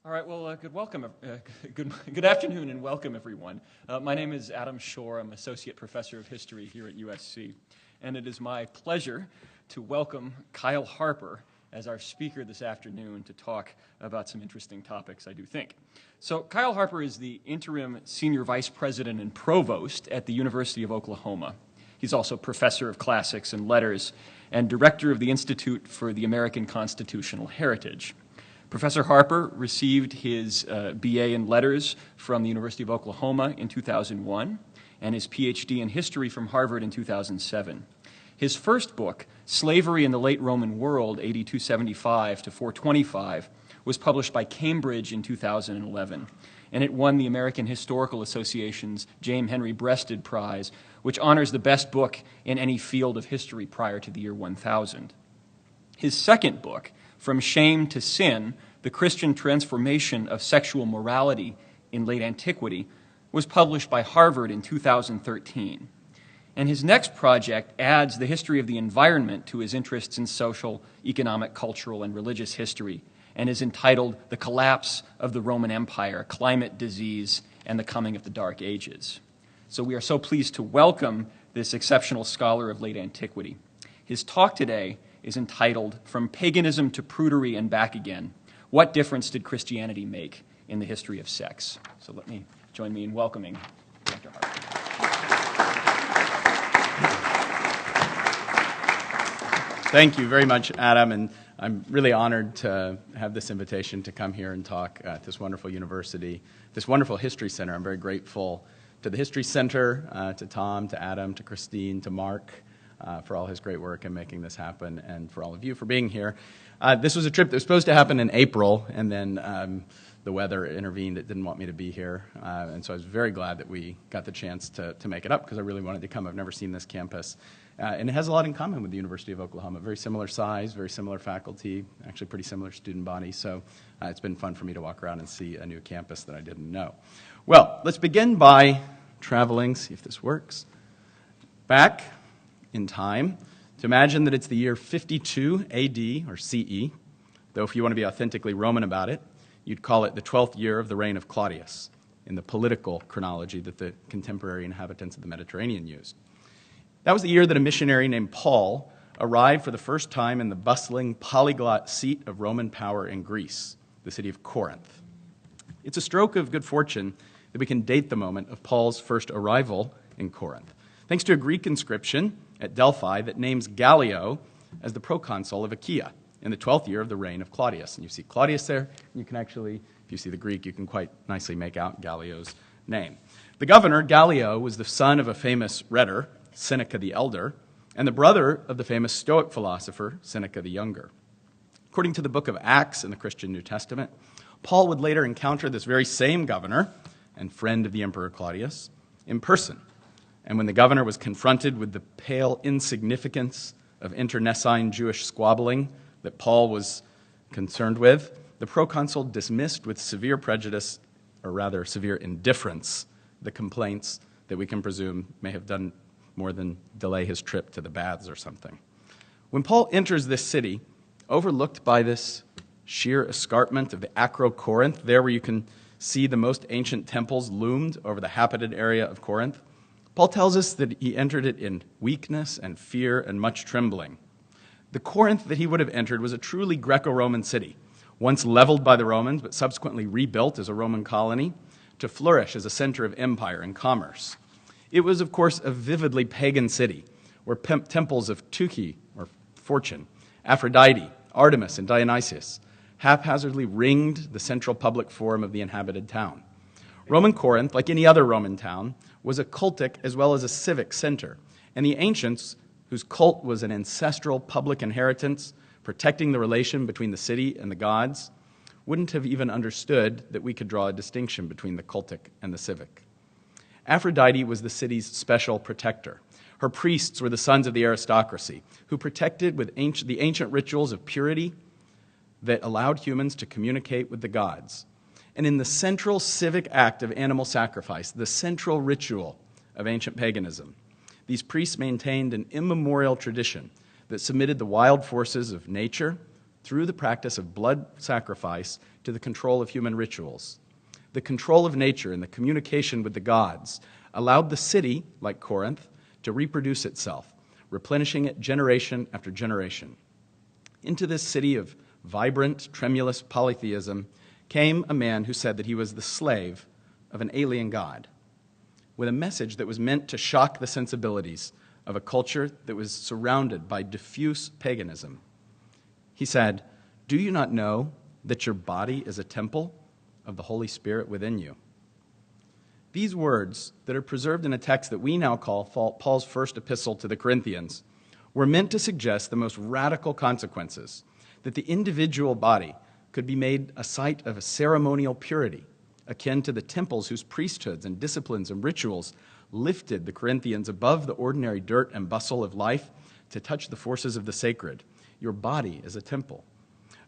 All right, well, good afternoon and welcome, everyone. My name is Adam Shore. I'm Associate Professor of History here at USC, and it is my pleasure to welcome Kyle Harper as our speaker this afternoon to talk about some interesting topics, I do think. So Kyle Harper is the interim Senior Vice President and Provost at the University of Oklahoma. He's also Professor of Classics and Letters and Director of the Institute for the American Constitutional Heritage. Professor Harper received his BA in Letters from the University of Oklahoma in 2001 and his PhD in History from Harvard in 2007. His first book, Slavery in the Late Roman World, AD 275 to 425, was published by Cambridge in 2011, and it won the American Historical Association's James Henry Breasted Prize, which honors the best book in any field of history prior to the year 1000. His second book, From Shame to Sin, The Christian Transformation of Sexual Morality in Late Antiquity, was published by Harvard in 2013. And his next project adds the history of the environment to his interests in social, economic, cultural, and religious history, and is entitled The Collapse of the Roman Empire, Climate, Disease, and the Coming of the Dark Ages. So we are so pleased to welcome this exceptional scholar of late antiquity. His talk today is entitled From Paganism to Prudery and Back Again, What Difference Did Christianity Make in the History of Sex? So join me in welcoming Dr. Harper. Thank you very much, Adam, and I'm really honored to have this invitation to come here and talk at this wonderful university, this wonderful history center. I'm very grateful to the History Center, to Tom, to Adam, to Christine, to Mark, for all his great work in making this happen, and for all of you for being here. This was a trip that was supposed to happen in April, and then the weather intervened. It didn't want me to be here, and so I was very glad that we got the chance to make it up, because I really wanted to come. I've never seen this campus, and it has a lot in common with the University of Oklahoma. Very similar size, very similar faculty, actually pretty similar student body, so it's been fun for me to walk around and see a new campus that I didn't know. Well, let's begin by traveling, see if this works, back in time to imagine that it's the year 52 AD or CE, though if you want to be authentically Roman about it, you'd call it the 12th year of the reign of Claudius in the political chronology that the contemporary inhabitants of the Mediterranean used. That was the year that a missionary named Paul arrived for the first time in the bustling polyglot seat of Roman power in Greece, the city of Corinth. It's a stroke of good fortune that we can date the moment of Paul's first arrival in Corinth, thanks to a Greek inscription at Delphi that names Gallio as the proconsul of Achaia in the 12th year of the reign of Claudius. And you see Claudius there. You can actually, if you see the Greek, you can quite nicely make out Gallio's name. The governor, Gallio, was the son of a famous rhetor, Seneca the Elder, and the brother of the famous Stoic philosopher, Seneca the Younger. According to the book of Acts in the Christian New Testament, Paul would later encounter this very same governor and friend of the Emperor Claudius in person. And when the governor was confronted with the pale insignificance of internecine Jewish squabbling that Paul was concerned with, the proconsul dismissed with severe prejudice, or rather severe indifference, the complaints that we can presume may have done more than delay his trip to the baths or something. When Paul enters this city, overlooked by this sheer escarpment of the Acro-Corinth, there where you can see the most ancient temples loomed over the habited area of Corinth, Paul tells us that he entered it in weakness and fear and much trembling. The Corinth that he would have entered was a truly Greco-Roman city, once leveled by the Romans, but subsequently rebuilt as a Roman colony to flourish as a center of empire and commerce. It was, of course, a vividly pagan city where temples of Tuki, or fortune, Aphrodite, Artemis, and Dionysius haphazardly ringed the central public forum of the inhabited town. Roman Corinth, like any other Roman town, was a cultic as well as a civic center, and the ancients, whose cult was an ancestral public inheritance protecting the relation between the city and the gods, wouldn't have even understood that we could draw a distinction between the cultic and the civic. Aphrodite was the city's special protector. Her priests were the sons of the aristocracy, who protected with the ancient rituals of purity that allowed humans to communicate with the gods. And in the central civic act of animal sacrifice, the central ritual of ancient paganism, these priests maintained an immemorial tradition that submitted the wild forces of nature through the practice of blood sacrifice to the control of human rituals. The control of nature and the communication with the gods allowed the city, like Corinth, to reproduce itself, replenishing it generation after generation. Into this city of vibrant, tremulous polytheism came a man who said that he was the slave of an alien god, with a message that was meant to shock the sensibilities of a culture that was surrounded by diffuse paganism. He said, "Do you not know that your body is a temple of the Holy Spirit within you?" These words that are preserved in a text that we now call Paul's first epistle to the Corinthians were meant to suggest the most radical consequences, that the individual body could be made a site of a ceremonial purity, akin to the temples whose priesthoods and disciplines and rituals lifted the Corinthians above the ordinary dirt and bustle of life to touch the forces of the sacred. Your body is a temple.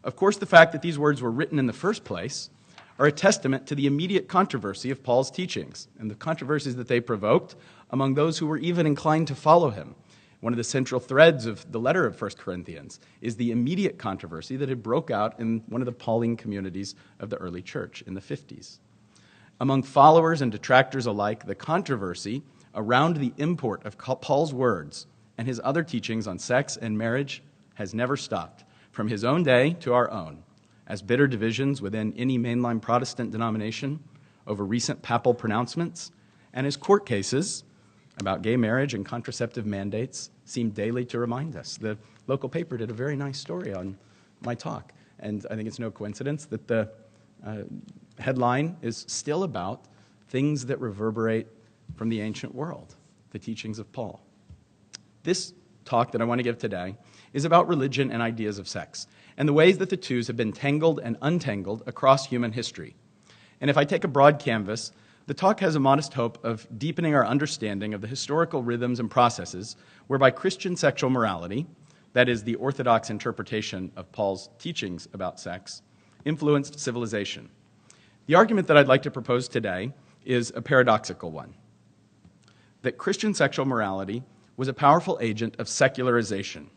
Of course, the fact that these words were written in the first place are a testament to the immediate controversy of Paul's teachings and the controversies that they provoked among those who were even inclined to follow him. One of the central threads of the letter of 1 Corinthians is the immediate controversy that had broke out in one of the Pauline communities of the early church in the 50s. Among followers and detractors alike, the controversy around the import of Paul's words and his other teachings on sex and marriage has never stopped, from his own day to our own, as bitter divisions within any mainline Protestant denomination over recent papal pronouncements, and as court cases about gay marriage and contraceptive mandates seem daily to remind us. The local paper did a very nice story on my talk, and I think it's no coincidence that the headline is still about things that reverberate from the ancient world, the teachings of Paul. This talk that I want to give today is about religion and ideas of sex, and the ways that the two have been tangled and untangled across human history. And if I take a broad canvas, the talk has a modest hope of deepening our understanding of the historical rhythms and processes whereby Christian sexual morality, that is, the orthodox interpretation of Paul's teachings about sex, influenced civilization. The argument that I'd like to propose today is a paradoxical one, that Christian sexual morality was a powerful agent of secularization.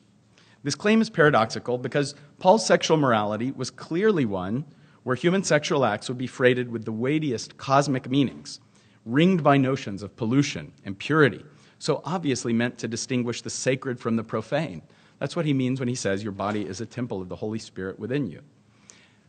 This claim is paradoxical because Paul's sexual morality was clearly one where human sexual acts would be freighted with the weightiest cosmic meanings, ringed by notions of pollution and purity, so obviously meant to distinguish the sacred from the profane. That's what he means when he says your body is a temple of the Holy Spirit within you.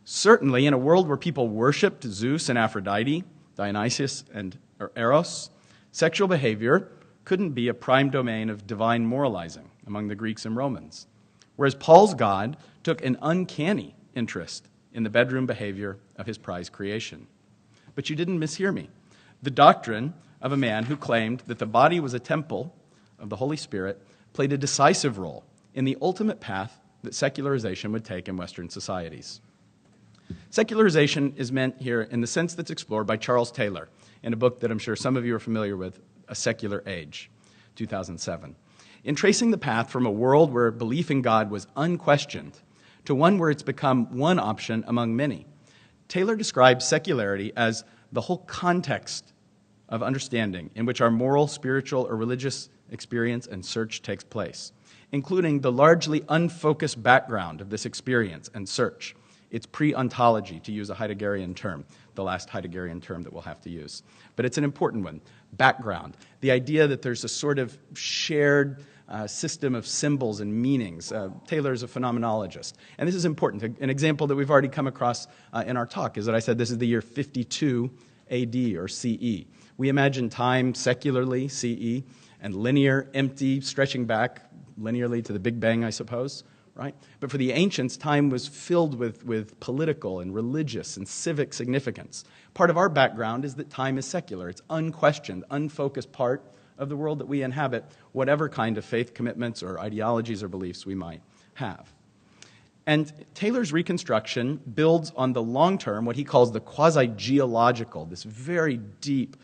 Certainly, in a world where people worshipped Zeus and Aphrodite, Dionysus and Eros, sexual behavior couldn't be a prime domain of divine moralizing among the Greeks and Romans, whereas Paul's God took an uncanny interest in the bedroom behavior of his prized creation. But you didn't mishear me. The doctrine of a man who claimed that the body was a temple of the Holy Spirit played a decisive role in the ultimate path that secularization would take in Western societies. Secularization is meant here in the sense that's explored by Charles Taylor in a book that I'm sure some of you are familiar with, A Secular Age, 2007. In tracing the path from a world where belief in God was unquestioned to one where it's become one option among many, Taylor describes secularity as the whole context of understanding in which our moral, spiritual, or religious experience and search takes place, including the largely unfocused background of this experience and search. It's pre-ontology, to use a Heideggerian term, the last Heideggerian term that we'll have to use. But it's an important one, background. The idea that there's a sort of shared system of symbols and meanings. Taylor is a phenomenologist. And this is important. An example that we've already come across in our talk is that I said this is the year 52 AD or CE. We imagine time secularly, CE, and linear, empty, stretching back linearly to the Big Bang, I suppose. Right? But for the ancients, time was filled with political and religious and civic significance. Part of our background is that time is secular. It's unquestioned, unfocused part of the world that we inhabit, whatever kind of faith commitments or ideologies or beliefs we might have. And Taylor's reconstruction builds on the long-term, what he calls the quasi-geological, this very deep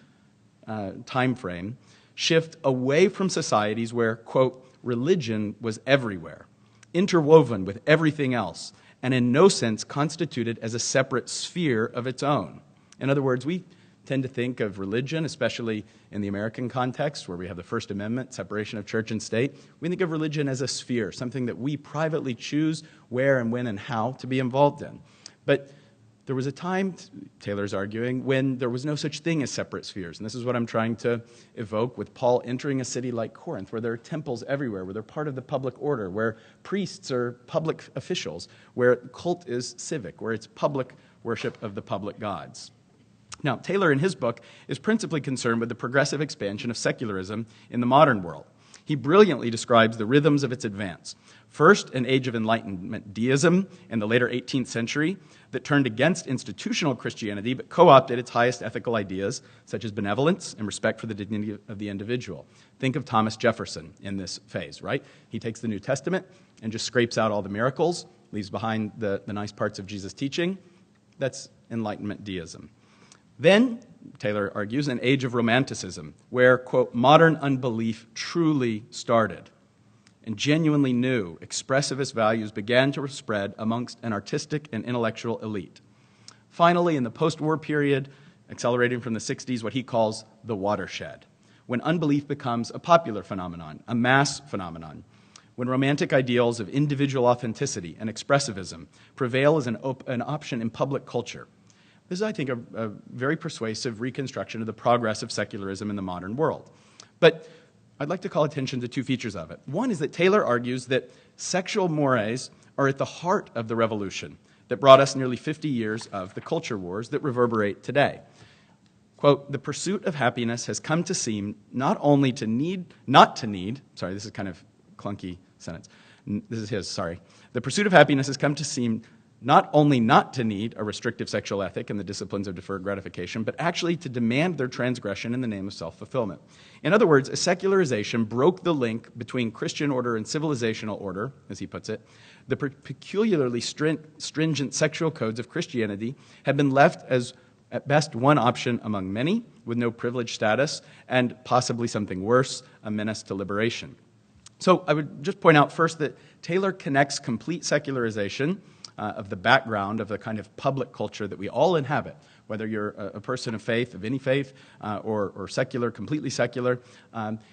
time frame, shift away from societies where, quote, religion was everywhere, interwoven with everything else, and in no sense constituted as a separate sphere of its own. In other words, we tend to think of religion, especially In the American context, where we have the First Amendment, separation of church and state, we think of religion as a sphere, something that we privately choose where and when and how to be involved in. But there was a time, Taylor's arguing, when there was no such thing as separate spheres. And this is what I'm trying to evoke with Paul entering a city like Corinth, where there are temples everywhere, where they're part of the public order, where priests are public officials, where cult is civic, where it's public worship of the public gods. Now, Taylor, in his book, is principally concerned with the progressive expansion of secularism in the modern world. He brilliantly describes the rhythms of its advance. First, an age of Enlightenment deism in the later 18th century that turned against institutional Christianity but co-opted its highest ethical ideas, such as benevolence and respect for the dignity of the individual. Think of Thomas Jefferson in this phase, right? He takes the New Testament and just scrapes out all the miracles, leaves behind the nice parts of Jesus' teaching. That's Enlightenment deism. Then, Taylor argues, an age of Romanticism, where, quote, modern unbelief truly started, and genuinely new, expressivist values began to spread amongst an artistic and intellectual elite. Finally, in the post-war period, accelerating from the 60s, what he calls the watershed, when unbelief becomes a popular phenomenon, a mass phenomenon, when romantic ideals of individual authenticity and expressivism prevail as an option in public culture. This is, I think, a very persuasive reconstruction of the progress of secularism in the modern world. But I'd like to call attention to two features of it. One is that Taylor argues that sexual mores are at the heart of the revolution that brought us nearly 50 years of the culture wars that reverberate today. Quote, the pursuit of happiness has come to seem not only to need, sorry, this is kind of clunky sentence. This is his, sorry. The pursuit of happiness has come to seem not only not to need a restrictive sexual ethic and the disciplines of deferred gratification, but actually to demand their transgression in the name of self-fulfillment. In other words, a secularization broke the link between Christian order and civilizational order, as he puts it. The peculiarly stringent sexual codes of Christianity have been left as, at best, one option among many, with no privileged status, and possibly something worse, a menace to liberation. So I would just point out first that Taylor connects complete secularization of the background of the kind of public culture that we all inhabit, whether you're a person of faith, of any faith, or secular, completely secular.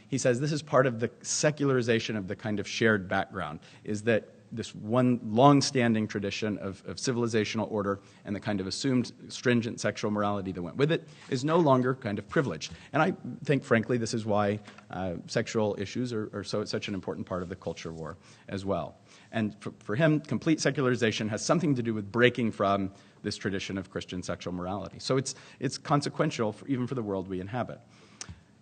He says this is part of the secularization of the kind of shared background, is that this one long-standing tradition of civilizational order and the kind of assumed stringent sexual morality that went with it is no longer kind of privileged. And I think, frankly, this is why sexual issues are such an important part of the culture war as well. And for him, complete secularization has something to do with breaking from this tradition of Christian sexual morality. So it's consequential even for the world we inhabit.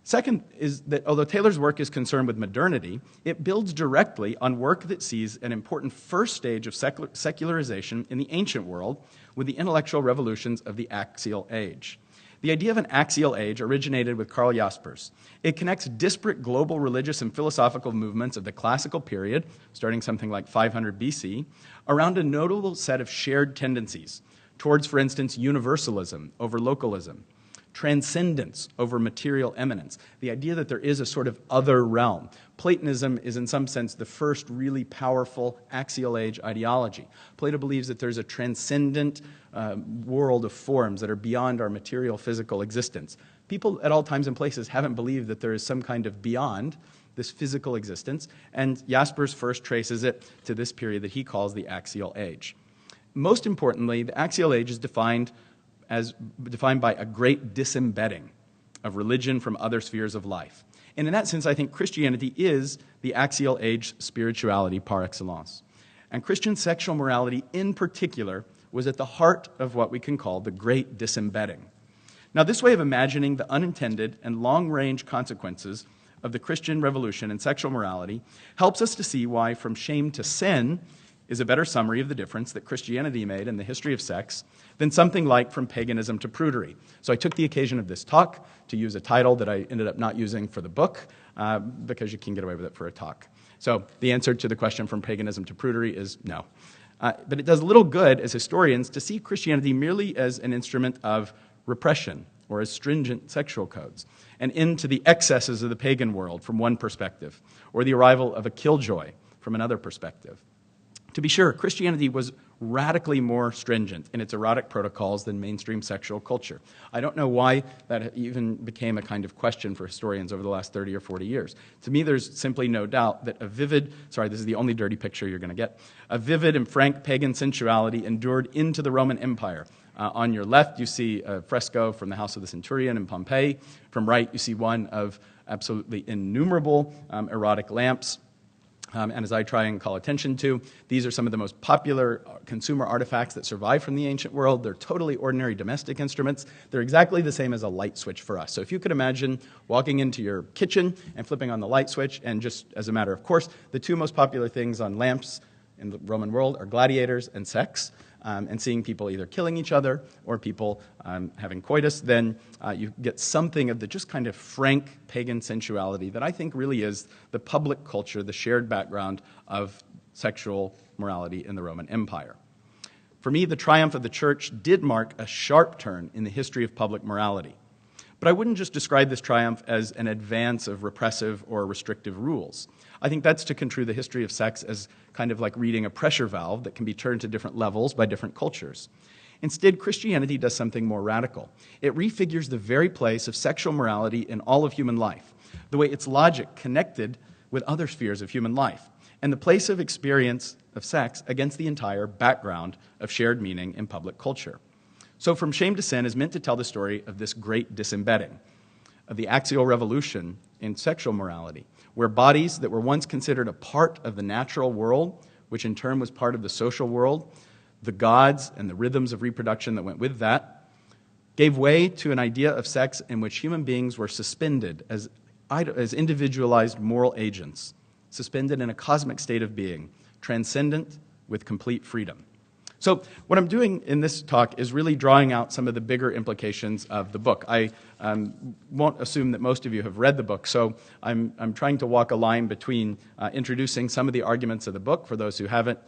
Second is that although Taylor's work is concerned with modernity, it builds directly on work that sees an important first stage of secularization in the ancient world with the intellectual revolutions of the axial age. The idea of an axial age originated with Karl Jaspers. It connects disparate global religious and philosophical movements of the classical period, starting something like 500 BC, around a notable set of shared tendencies towards, for instance, universalism over localism, transcendence over material eminence, the idea that there is a sort of other realm. Platonism is in some sense the first really powerful axial age ideology. Plato believes that there's a transcendent world of forms that are beyond our material physical existence. People at all times and places haven't believed that there is some kind of beyond this physical existence, and Jaspers first traces it to this period that he calls the axial age. Most importantly, the axial age is defined by a great disembedding of religion from other spheres of life. And in that sense, I think Christianity is the axial age spirituality par excellence. And Christian sexual morality in particular was at the heart of what we can call the great disembedding. Now, this way of imagining the unintended and long-range consequences of the Christian revolution in sexual morality helps us to see why From Shame to Sin is a better summary of the difference that Christianity made in the history of sex than something like From Paganism to Prudery. So I took the occasion of this talk to use a title that I ended up not using for the book because you can get away with it for a talk. So the answer to the question From Paganism to Prudery is no. But it does little good as historians to see Christianity merely as an instrument of repression or as stringent sexual codes, and into the excesses of the pagan world from one perspective, or the arrival of a killjoy from another perspective. To be sure, Christianity was radically more stringent in its erotic protocols than mainstream sexual culture. I don't know why that even became a kind of question for historians over the last 30 or 40 years. To me, there's simply no doubt that this is the only dirty picture you're going to get, a vivid and frank pagan sensuality endured into the Roman Empire. On your left, you see a fresco from the House of the Centurion in Pompeii. From right, you see one of absolutely innumerable erotic lamps. And as I try and call attention to, these are some of the most popular consumer artifacts that survive from the ancient world. They're totally ordinary domestic instruments. They're exactly the same as a light switch for us. So if you could imagine walking into your kitchen and flipping on the light switch, and just as a matter of course, the two most popular things on lamps in the Roman world are gladiators and sex. And seeing people either killing each other or people having coitus, then you get something of the just kind of frank pagan sensuality that I think really is the public culture, the shared background of sexual morality in the Roman Empire. For me, the triumph of the church did mark a sharp turn in the history of public morality. But I wouldn't just describe this triumph as an advance of repressive or restrictive rules. I think that's to construe the history of sex as kind of like reading a pressure valve that can be turned to different levels by different cultures. Instead, Christianity does something more radical. It refigures the very place of sexual morality in all of human life, the way its logic connected with other spheres of human life, and the place of experience of sex against the entire background of shared meaning in public culture. So From Shame to Sin is meant to tell the story of this great disembedding, of the axial revolution in sexual morality, where bodies that were once considered a part of the natural world, which in turn was part of the social world, the gods and the rhythms of reproduction that went with that, gave way to an idea of sex in which human beings were suspended as individualized moral agents, suspended in a cosmic state of being, transcendent with complete freedom. So what I'm doing in this talk is really drawing out some of the bigger implications of the book. I won't assume that most of you have read the book, so I'm trying to walk a line between introducing some of the arguments of the book for those who haven't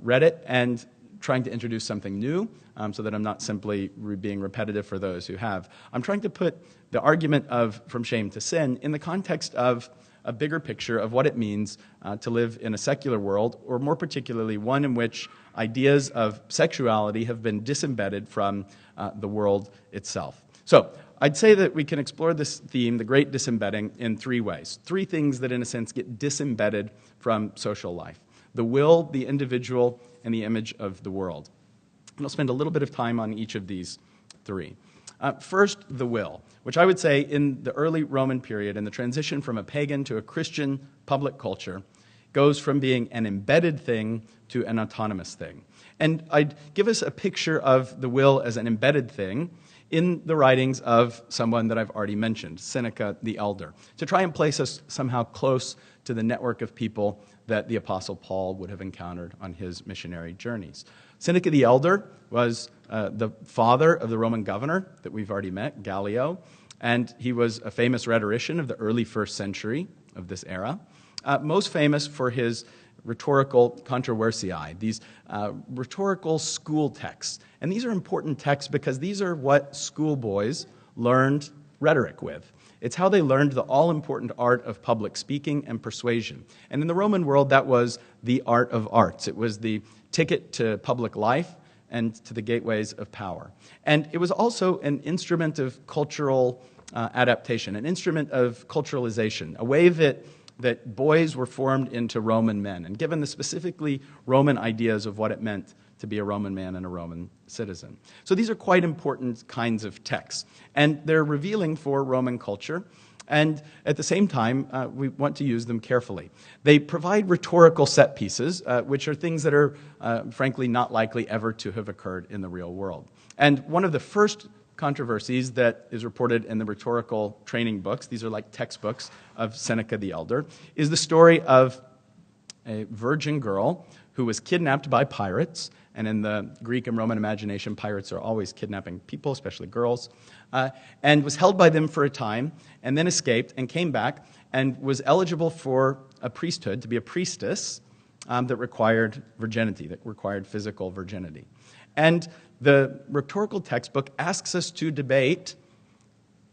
read it and trying to introduce something new so that I'm not simply being repetitive for those who have. I'm trying to put the argument of From Shame to Sin in the context of a bigger picture of what it means to live in a secular world, or more particularly one in which ideas of sexuality have been disembedded from the world itself. So I'd say that we can explore this theme, the great disembedding, in three ways. Three things that, in a sense, get disembedded from social life: the will, the individual, and the image of the world. And I'll spend a little bit of time on each of these three. First, the will, which I would say in the early Roman period, in the transition from a pagan to a Christian public culture, goes from being an embedded thing to an autonomous thing. And I'd give us a picture of the will as an embedded thing in the writings of someone that I've already mentioned, Seneca the Elder, to try and place us somehow close to the network of people that the Apostle Paul would have encountered on his missionary journeys. Seneca the Elder was the father of the Roman governor that we've already met, Gallio, and he was a famous rhetorician of the early 1st century of this era, most famous for his rhetorical controversiae, these rhetorical school texts. And these are important texts because these are what schoolboys learned rhetoric with. It's how they learned the all-important art of public speaking and persuasion. And in the Roman world, that was the art of arts. It was the ticket to public life and to the gateways of power. And it was also an instrument of cultural adaptation, an instrument of culturalization, a way that boys were formed into Roman men and given the specifically Roman ideas of what it meant to be a Roman man and a Roman citizen. So these are quite important kinds of texts, and they're revealing for Roman culture, and at the same time, we want to use them carefully. They provide rhetorical set pieces, which are things that are, frankly, not likely ever to have occurred in the real world. And one of the first controversies that is reported in the rhetorical training books, these are like textbooks of Seneca the Elder, is the story of a virgin girl who was kidnapped by pirates. And in the Greek and Roman imagination, pirates are always kidnapping people, especially girls, and was held by them for a time, and then escaped and came back and was eligible for a priesthood, to be a priestess, that required virginity, that required physical virginity. And the rhetorical textbook asks us to debate,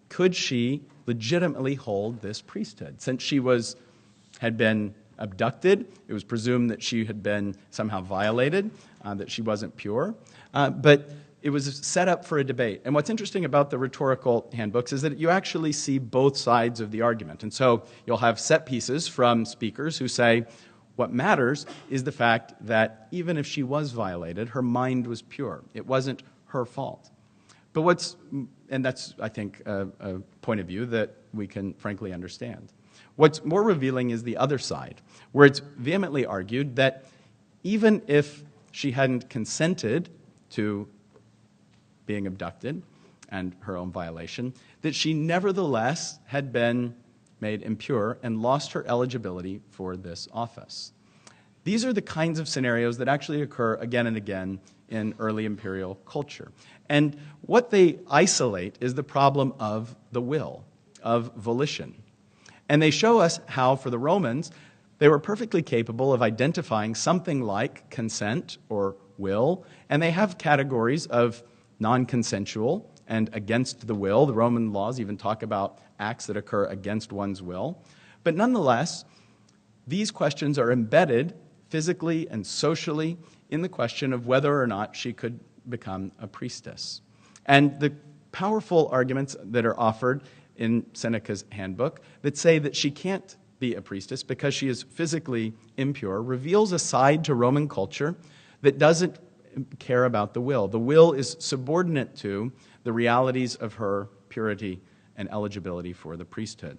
could she legitimately hold this priesthood, since she had been abducted. It was presumed that she had been somehow violated, that she wasn't pure. But it was set up for a debate. And what's interesting about the rhetorical handbooks is that you actually see both sides of the argument. And so you'll have set pieces from speakers who say, what matters is the fact that even if she was violated, her mind was pure. It wasn't her fault. But and that's, I think, a point of view that we can frankly understand. What's more revealing is the other side, where it's vehemently argued that even if she hadn't consented to being abducted and her own violation, that she nevertheless had been made impure and lost her eligibility for this office. These are the kinds of scenarios that actually occur again and again in early imperial culture. And what they isolate is the problem of the will, of volition. And they show us how, for the Romans, they were perfectly capable of identifying something like consent or will, and they have categories of non-consensual and against the will. The Roman laws even talk about acts that occur against one's will. But nonetheless, these questions are embedded physically and socially in the question of whether or not she could become a priestess. And the powerful arguments that are offered in Seneca's handbook that say that she can't be a priestess because she is physically impure reveals a side to Roman culture that doesn't care about the will. The will is subordinate to the realities of her purity and eligibility for the priesthood.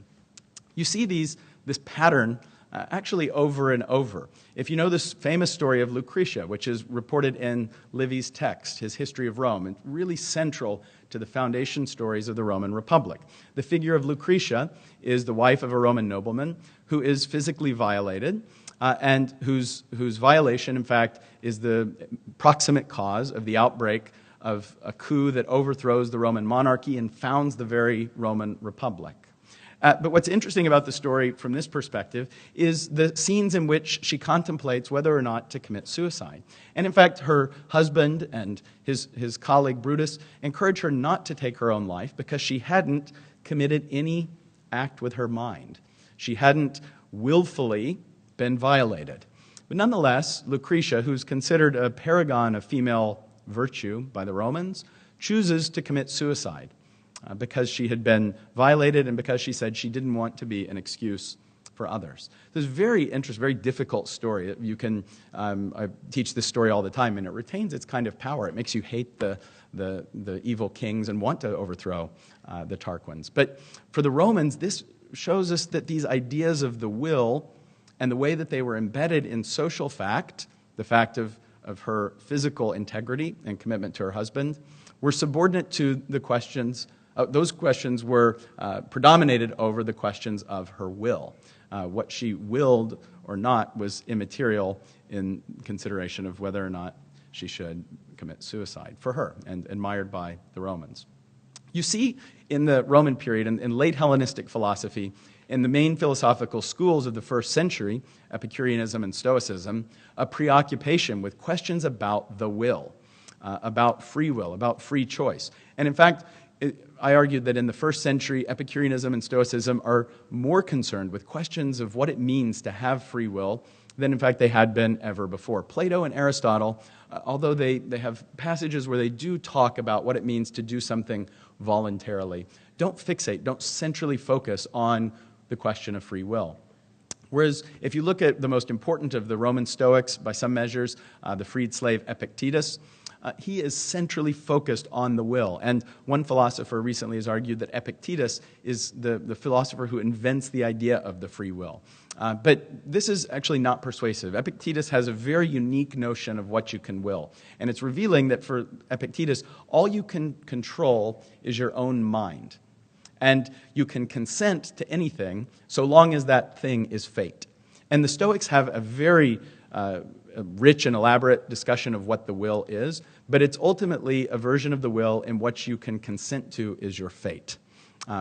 You see this pattern actually over and over. If you know this famous story of Lucretia, which is reported in Livy's text, his History of Rome, and really central to the foundation stories of the Roman Republic. The figure of Lucretia is the wife of a Roman nobleman who is physically violated, and whose violation, in fact, is the proximate cause of the outbreak of a coup that overthrows the Roman monarchy and founds the very Roman Republic. But what's interesting about the story from this perspective is the scenes in which she contemplates whether or not to commit suicide. And in fact, her husband and his colleague Brutus encourage her not to take her own life because she hadn't committed any act with her mind. She hadn't willfully been violated. But nonetheless, Lucretia, who's considered a paragon of female virtue by the Romans, chooses to commit suicide because she had been violated and because she said she didn't want to be an excuse for others. This is very interesting, very difficult story. You can, I teach this story all the time, and it retains its kind of power. It makes you hate the evil kings and want to overthrow the Tarquins. But for the Romans, this shows us that these ideas of the will and the way that they were embedded in social fact, the fact of her physical integrity and commitment to her husband, were subordinate to the questions. Those questions were predominated over the questions of her will. What she willed or not was immaterial in consideration of whether or not she should commit suicide for her, and admired by the Romans. You see in the Roman period, in late Hellenistic philosophy, in the main philosophical schools of the first century, Epicureanism and Stoicism, a preoccupation with questions about the will, about free will, about free choice. And in fact, I argued that in the first century, Epicureanism and Stoicism are more concerned with questions of what it means to have free will than, in fact, they had been ever before. Plato and Aristotle, although they have passages where they do talk about what it means to do something voluntarily, don't centrally focus on the question of free will. Whereas if you look at the most important of the Roman Stoics, by some measures, the freed slave Epictetus, he is centrally focused on the will. And one philosopher recently has argued that Epictetus is the philosopher who invents the idea of the free will. But this is actually not persuasive. Epictetus has a very unique notion of what you can will. And it's revealing that for Epictetus, all you can control is your own mind. And you can consent to anything so long as that thing is fate. And the Stoics have a very rich and elaborate discussion of what the will is, but it's ultimately a version of the will in what you can consent to is your fate,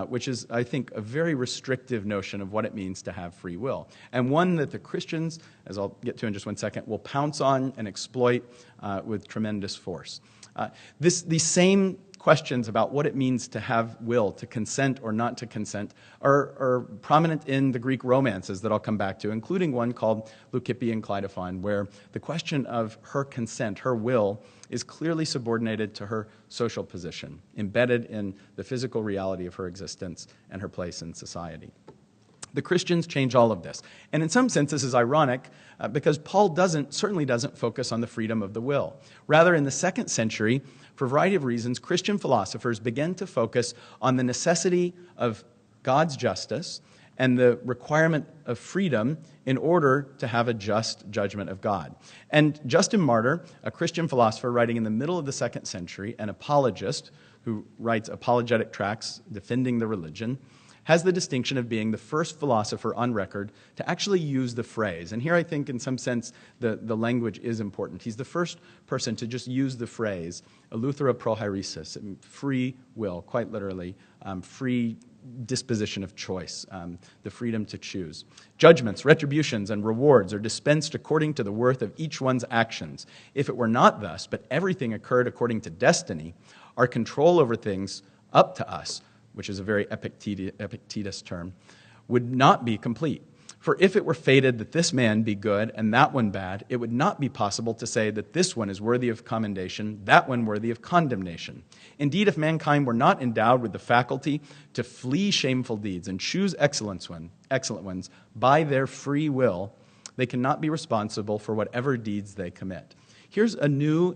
which is, I think, a very restrictive notion of what it means to have free will, and one that the Christians, as I'll get to in just one second, will pounce on and exploit with tremendous force. These same questions about what it means to have will, to consent or not to consent, are prominent in the Greek romances that I'll come back to, including one called Leucippe and Cleitophon, where the question of her consent, her will, is clearly subordinated to her social position, embedded in the physical reality of her existence and her place in society. The Christians change all of this. And in some sense, this is ironic because Paul certainly doesn't focus on the freedom of the will. Rather, in the 2nd century, for a variety of reasons, Christian philosophers began to focus on the necessity of God's justice and the requirement of freedom in order to have a just judgment of God. And Justin Martyr, a Christian philosopher writing in the middle of the 2nd century, an apologist who writes apologetic tracts defending the religion, has the distinction of being the first philosopher on record to actually use the phrase. And here I think in some sense the language is important. He's the first person to just use the phrase, eleuthera prohairesis, free will, quite literally, free disposition of choice, the freedom to choose. Judgments, retributions, and rewards are dispensed according to the worth of each one's actions. If it were not thus, but everything occurred according to destiny, our control over things up to us, which is a very Epictetus term, would not be complete. For if it were fated that this man be good and that one bad, it would not be possible to say that this one is worthy of commendation, that one worthy of condemnation. Indeed, if mankind were not endowed with the faculty to flee shameful deeds and choose excellent ones by their free will, they cannot be responsible for whatever deeds they commit. Here's a new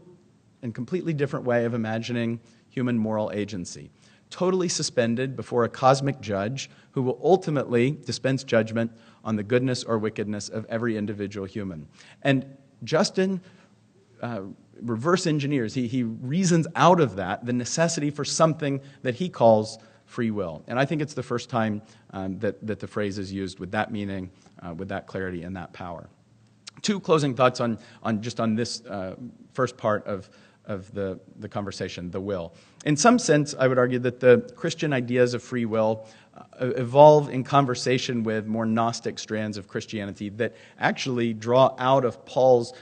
and completely different way of imagining human moral agency. Totally suspended before a cosmic judge who will ultimately dispense judgment on the goodness or wickedness of every individual human. And Justin reverse engineers, he reasons out of that the necessity for something that he calls free will. And I think it's the first time that the phrase is used with that meaning, with that clarity and that power. Two closing thoughts on this first part of the conversation, the will. In some sense, I would argue that the Christian ideas of free will evolve in conversation with more Gnostic strands of Christianity that actually draw out of Paul's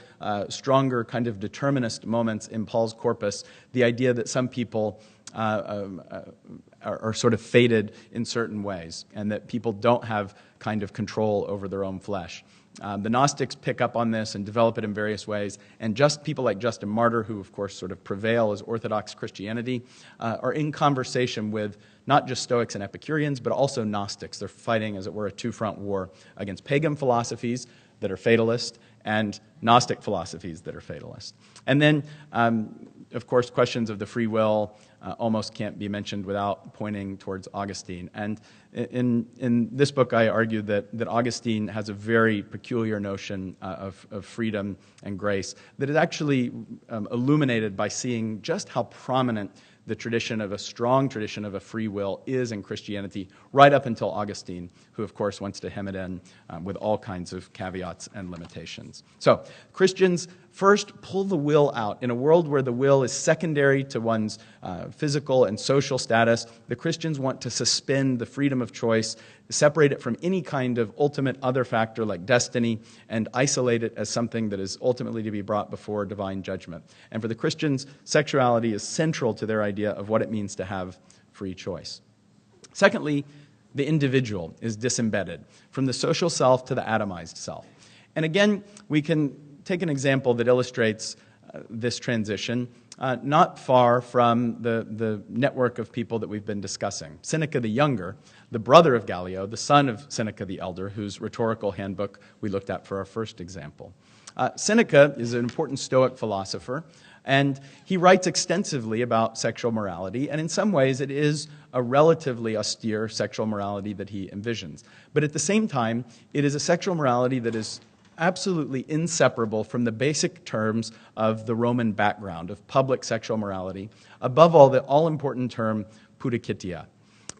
stronger kind of determinist moments in Paul's corpus, the idea that some people are sort of fated in certain ways and that people don't have kind of control over their own flesh. The Gnostics pick up on this and develop it in various ways, and just people like Justin Martyr, who of course sort of prevail as Orthodox Christianity, are in conversation with not just Stoics and Epicureans, but also Gnostics. They're fighting, as it were, a two-front war against pagan philosophies that are fatalist and Gnostic philosophies that are fatalist. And then, of course, questions of the free will almost can't be mentioned without pointing towards Augustine. And in this book, I argue that Augustine has a very peculiar notion of freedom and grace that is actually illuminated by seeing just how prominent the tradition of a strong tradition of a free will is in Christianity, right up until Augustine, who, of course, wants to hem it in with all kinds of caveats and limitations. So, Christians first pull the will out. In a world where the will is secondary to one's physical and social status, the Christians want to suspend the freedom of choice, separate it from any kind of ultimate other factor like destiny, and isolate it as something that is ultimately to be brought before divine judgment. And for the Christians, sexuality is central to their idea of what it means to have free choice. Secondly, the individual is disembedded from the social self to the atomized self. And again, we can take an example that illustrates this transition, not far from the network of people that we've been discussing. Seneca the Younger, the brother of Gallio, the son of Seneca the Elder, whose rhetorical handbook we looked at for our first example. Seneca is an important Stoic philosopher, and he writes extensively about sexual morality, and in some ways it is a relatively austere sexual morality that he envisions. But at the same time, it is a sexual morality that is absolutely inseparable from the basic terms of the Roman background of public sexual morality, above all, the all-important term pudicitia.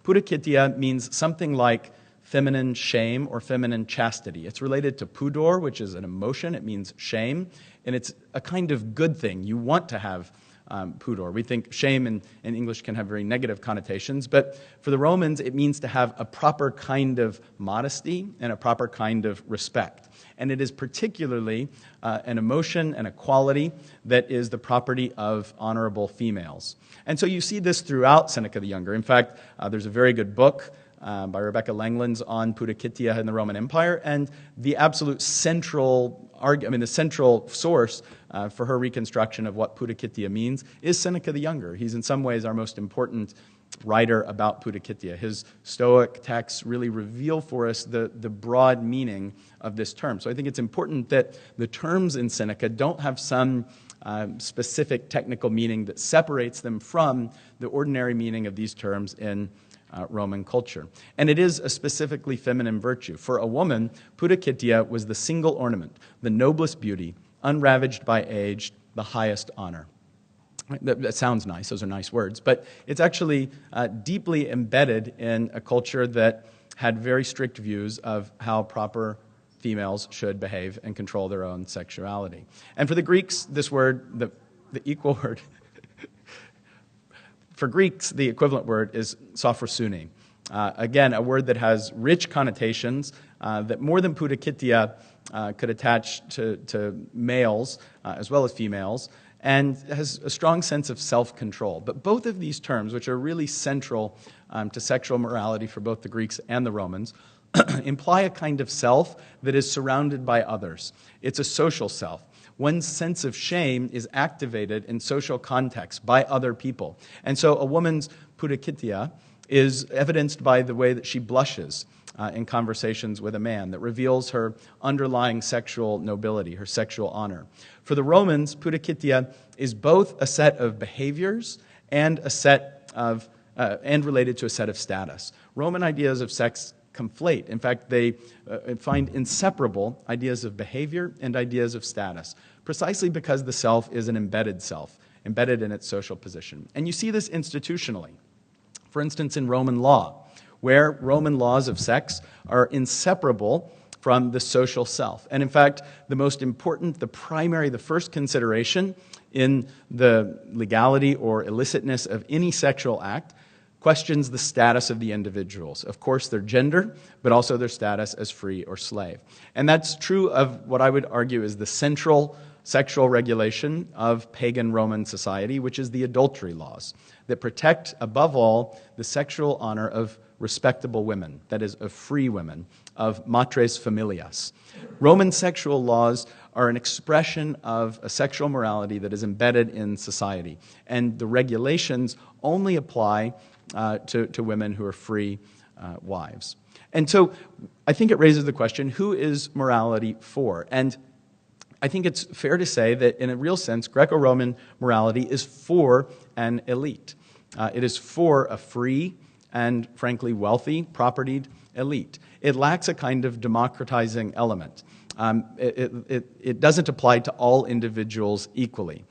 Pudicitia means something like feminine shame or feminine chastity. It's related to pudor, which is an emotion. It means shame, and it's a kind of good thing. You want to have pudor. We think shame in English can have very negative connotations, but for the Romans, it means to have a proper kind of modesty and a proper kind of respect. And it is particularly an emotion and a quality that is the property of honorable females. And so you see this throughout Seneca the Younger. In fact, there's a very good book by Rebecca Langlands on Pudicitia in the Roman Empire, and the absolute central the central source for her reconstruction of what Pudicitia means is Seneca the Younger. He's in some ways our most important writer about Pudicitia. His Stoic texts really reveal for us the broad meaning of this term. So I think it's important that the terms in Seneca don't have some specific technical meaning that separates them from the ordinary meaning of these terms in Roman culture. And it is a specifically feminine virtue. For a woman, Pudicitia was the single ornament, the noblest beauty, unravaged by age, the highest honor. That sounds nice, those are nice words, but it's actually deeply embedded in a culture that had very strict views of how proper females should behave and control their own sexuality. And for the Greeks, this word, the equal word, for Greeks, the equivalent word is sophrosune. Again, a word that has rich connotations that more than Pudicitia could attach to males as well as females, and has a strong sense of self-control. But both of these terms, which are really central to sexual morality for both the Greeks and the Romans, imply a kind of self that is surrounded by others. It's a social self. One's sense of shame is activated in social context by other people. And so a woman's Pudicitia is evidenced by the way that she blushes in conversations with a man, that reveals her underlying sexual nobility, her sexual honor. For the Romans, Pudicitia is both a set of behaviors and a set of and related to a set of status. Roman ideas of sex conflate. In fact, they find inseparable ideas of behavior and ideas of status, precisely because the self is an embedded self, embedded in its social position. And you see this institutionally. For instance, in Roman law, where Roman laws of sex are inseparable from the social self. And in fact, the most important, the primary, the first consideration in the legality or illicitness of any sexual act questions the status of the individuals. Of course, their gender, but also their status as free or slave. And that's true of what I would argue is the central sexual regulation of pagan Roman society, which is the adultery laws that protect, above all, the sexual honor of respectable women, that is, of free women, of matres familias. Roman sexual laws are an expression of a sexual morality that is embedded in society, and the regulations only apply to women who are free wives. And so I think it raises the question, who is morality for? And I think it's fair to say that in a real sense, Greco-Roman morality is for an elite. It is for a free and, frankly, wealthy, propertied elite. It lacks a kind of democratizing element. It doesn't apply to all individuals equally.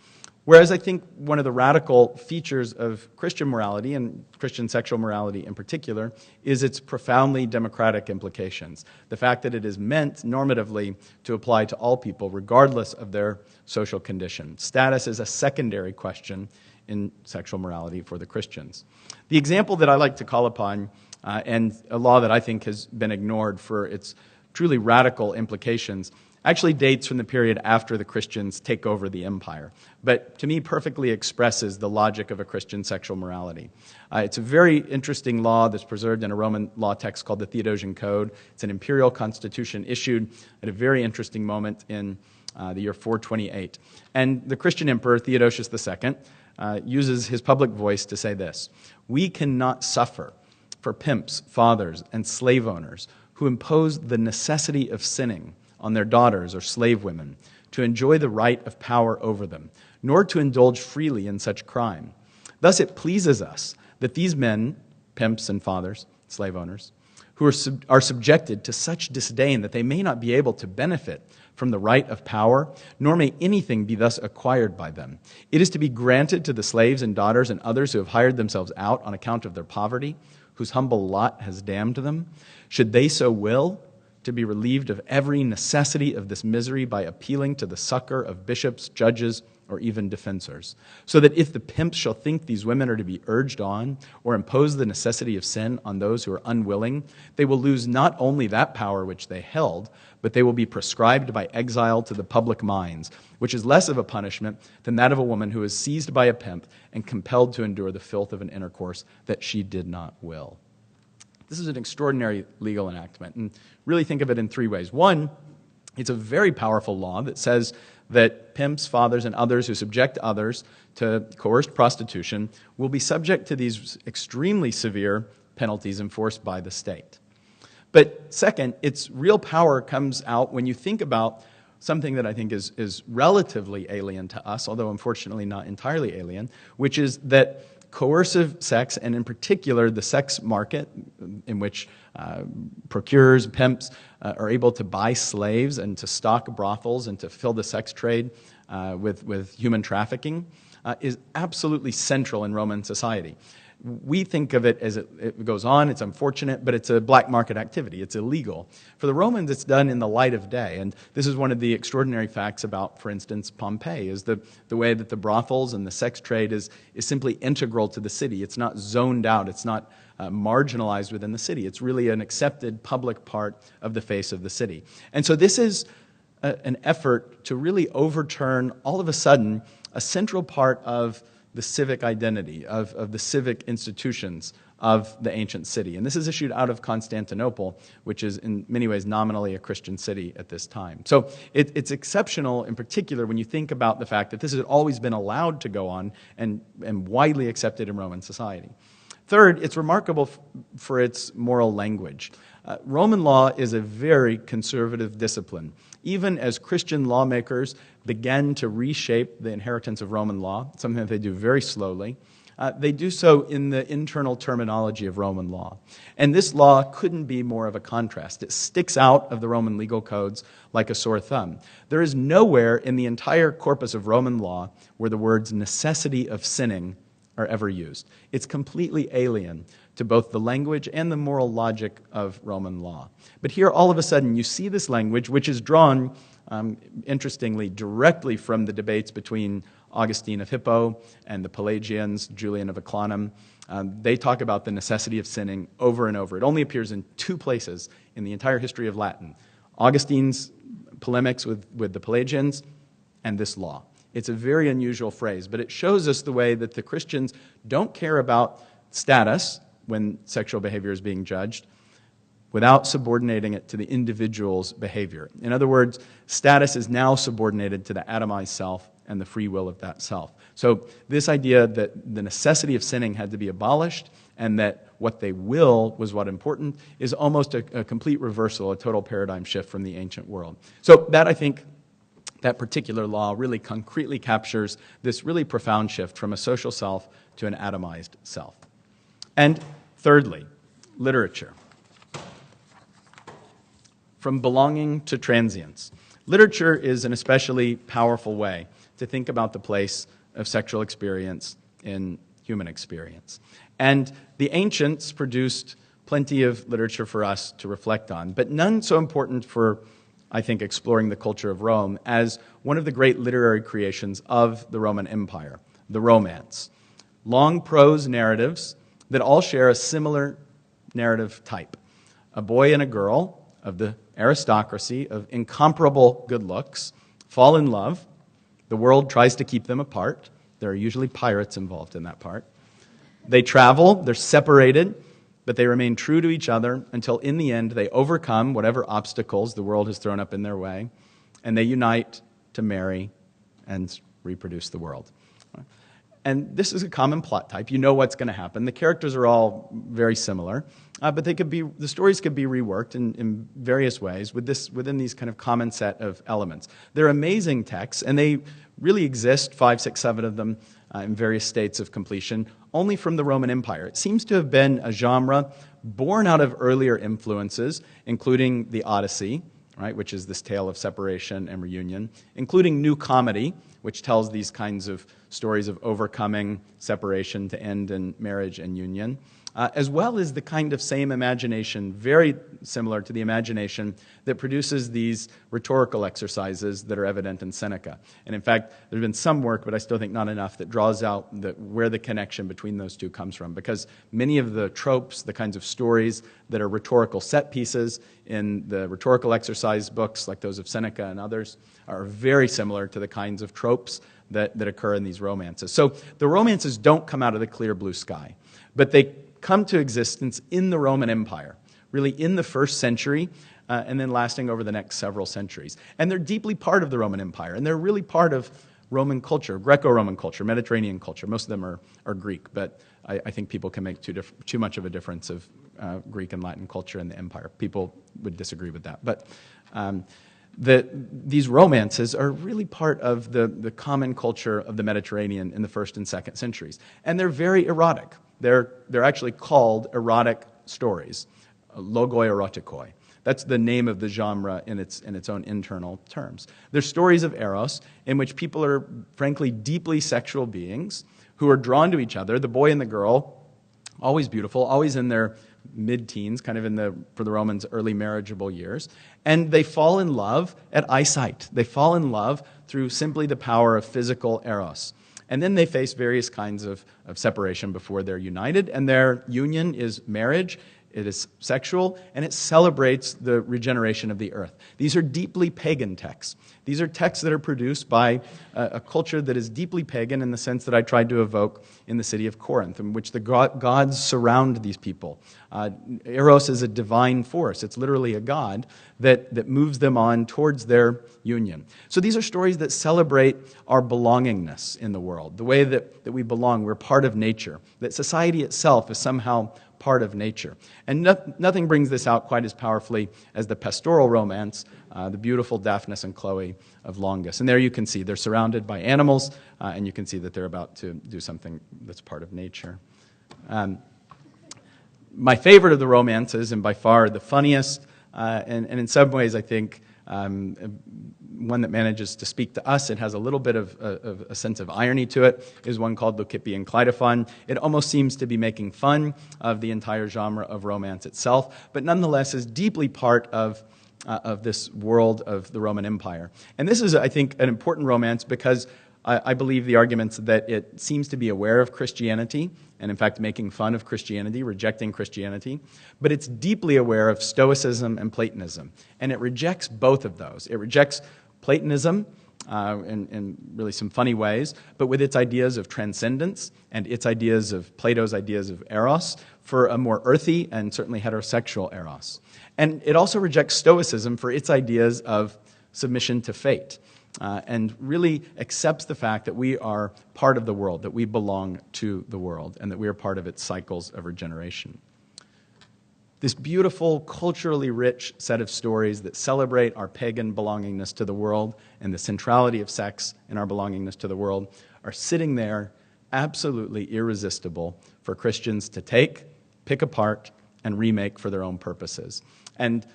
Whereas I think one of the radical features of Christian morality, and Christian sexual morality in particular, is its profoundly democratic implications. The fact that it is meant normatively to apply to all people, regardless of their social condition. Status is a secondary question in sexual morality for the Christians. The example that I like to call upon, and a law that I think has been ignored for its truly radical implications, actually dates from the period after the Christians take over the empire, but to me perfectly expresses the logic of a Christian sexual morality. It's a very interesting law that's preserved in a Roman law text called the Theodosian Code. It's an imperial constitution issued at a very interesting moment in the year 428. And the Christian emperor, Theodosius II, uses his public voice to say this: "We cannot suffer for pimps, fathers, and slave owners who impose the necessity of sinning on their daughters or slave women, to enjoy the right of power over them, nor to indulge freely in such crime. Thus it pleases us that these men, pimps and fathers, slave owners, who are subjected to such disdain that they may not be able to benefit from the right of power, nor may anything be thus acquired by them. It is to be granted to the slaves and daughters and others who have hired themselves out on account of their poverty, whose humble lot has damned them, should they so will, to be relieved of every necessity of this misery by appealing to the succor of bishops, judges, or even defensors. So that if the pimps shall think these women are to be urged on, or impose the necessity of sin on those who are unwilling, they will lose not only that power which they held, but they will be prescribed by exile to the public mines, which is less of a punishment than that of a woman who is seized by a pimp and compelled to endure the filth of an intercourse that she did not will. This is an extraordinary legal enactment, and really think of it in three ways. One, it's a very powerful law that says that pimps, fathers, and others who subject others to coerced prostitution will be subject to these extremely severe penalties enforced by the state. But second, its real power comes out when you think about something that I think is relatively alien to us, although unfortunately not entirely alien, which is that coercive sex, and in particular the sex market in which procurers, pimps are able to buy slaves and to stock brothels and to fill the sex trade with human trafficking, is absolutely central in Roman society. We think of it as it goes on, it's unfortunate, but it's a black market activity. It's illegal. For the Romans, it's done in the light of day. And this is one of the extraordinary facts about, for instance, Pompeii, is the way that the brothels and the sex trade is simply integral to the city. It's not zoned out. It's not marginalized within the city. It's really an accepted public part of the face of the city. And so this is an effort to really overturn, all of a sudden, a central part of the civic identity, of the civic institutions of the ancient city. And this is issued out of Constantinople, which is in many ways nominally a Christian city at this time. So it's exceptional in particular when you think about the fact that this has always been allowed to go on and widely accepted in Roman society. Third, it's remarkable for its moral language. Roman law is a very conservative discipline. Even as Christian lawmakers began to reshape the inheritance of Roman law, something that they do very slowly, they do so in the internal terminology of Roman law. And this law couldn't be more of a contrast. It sticks out of the Roman legal codes like a sore thumb. There is nowhere in the entire corpus of Roman law where the words necessity of sinning are ever used. It's completely alien to both the language and the moral logic of Roman law. But here, all of a sudden, you see this language, which is drawn, interestingly, directly from the debates between Augustine of Hippo and the Pelagians, Julian of Eclanum. They talk about the necessity of sinning over and over. It only appears in two places in the entire history of Latin: Augustine's polemics with the Pelagians and this law. It's a very unusual phrase, but it shows us the way that the Christians don't care about status when sexual behavior is being judged without subordinating it to the individual's behavior. In other words, status is now subordinated to the atomized self and the free will of that self. So this idea that the necessity of sinning had to be abolished and that what they will was what important is almost a complete reversal, a total paradigm shift from the ancient world. So that, I think, that particular law really concretely captures this really profound shift from a social self to an atomized self. And thirdly, literature. From belonging to transience. Literature is an especially powerful way to think about the place of sexual experience in human experience. And the ancients produced plenty of literature for us to reflect on, but none so important for, I think, exploring the culture of Rome as one of the great literary creations of the Roman Empire, the Romance. Long prose narratives that all share a similar narrative type. A boy and a girl of the aristocracy of incomparable good looks fall in love. The world tries to keep them apart. There are usually pirates involved in that part. They travel, they're separated, but they remain true to each other until in the end they overcome whatever obstacles the world has thrown up in their way, and they unite to marry and reproduce the world. And this is a common plot type. You know what's going to happen. The characters are all very similar, but the stories could be reworked in various ways within these kind of common set of elements. They're amazing texts, and they really exist, 5, 6, 7 of them, in various states of completion, only from the Roman Empire. It seems to have been a genre born out of earlier influences, including the Odyssey, right, which is this tale of separation and reunion, including New Comedy, which tells these kinds of stories of overcoming separation to end in marriage and union, as well as the kind of same imagination, very similar to the imagination that produces these rhetorical exercises that are evident in Seneca. And in fact, there's been some work, but I still think not enough, that draws out where the connection between those two comes from. Because many of the tropes, the kinds of stories that are rhetorical set pieces in the rhetorical exercise books, like those of Seneca and others, are very similar to the kinds of tropes that occur in these romances. So the romances don't come out of the clear blue sky, but they come to existence in the Roman Empire, really in the first century, and then lasting over the next several centuries. And they're deeply part of the Roman Empire, and they're really part of Roman culture, Greco-Roman culture, Mediterranean culture. Most of them are Greek, but I think people can make too much of a difference of Greek and Latin culture in the empire. People would disagree with that. But these romances are really part of the common culture of the Mediterranean in the first and second centuries. And they're very erotic. They're actually called erotic stories, logoi erotikoi. That's the name of the genre in its own internal terms. They're stories of eros in which people are, frankly, deeply sexual beings who are drawn to each other, the boy and the girl, always beautiful, always in their mid-teens, kind of for the Romans, early marriageable years. And they fall in love at eyesight. They fall in love through simply the power of physical eros. And then they face various kinds of separation before they're united, and their union is marriage. It is sexual, and it celebrates the regeneration of the earth. These are deeply pagan texts. These are texts that are produced by a culture that is deeply pagan in the sense that I tried to evoke in the city of Corinth, in which the gods surround these people. Eros is a divine force. It's literally a god that moves them on towards their union. So these are stories that celebrate our belongingness in the world, the way that we belong. We're part of nature, that society itself is somehow part of nature. And nothing brings this out quite as powerfully as the pastoral romance, the beautiful Daphnis and Chloe of Longus. And there you can see they're surrounded by animals, and you can see that they're about to do something that's part of nature. My favorite of the romances, and by far the funniest, and in some ways I think one that manages to speak to us, it has a little bit of a sense of irony to it, is one called Leucippe and Cleitophon. It almost seems to be making fun of the entire genre of romance itself, but nonetheless is deeply part of this world of the Roman Empire. And this is, I think, an important romance because I believe the arguments that it seems to be aware of Christianity, and in fact making fun of Christianity, rejecting Christianity, but it's deeply aware of Stoicism and Platonism. And it rejects both of those. It rejects Platonism in really some funny ways, but with its ideas of transcendence and its ideas of Plato's ideas of eros for a more earthy and certainly heterosexual eros. And it also rejects Stoicism for its ideas of submission to fate. And really accepts the fact that we are part of the world, that we belong to the world, and that we are part of its cycles of regeneration. This beautiful, culturally rich set of stories that celebrate our pagan belongingness to the world and the centrality of sex in our belongingness to the world are sitting there absolutely irresistible for Christians to take, pick apart, and remake for their own purposes. And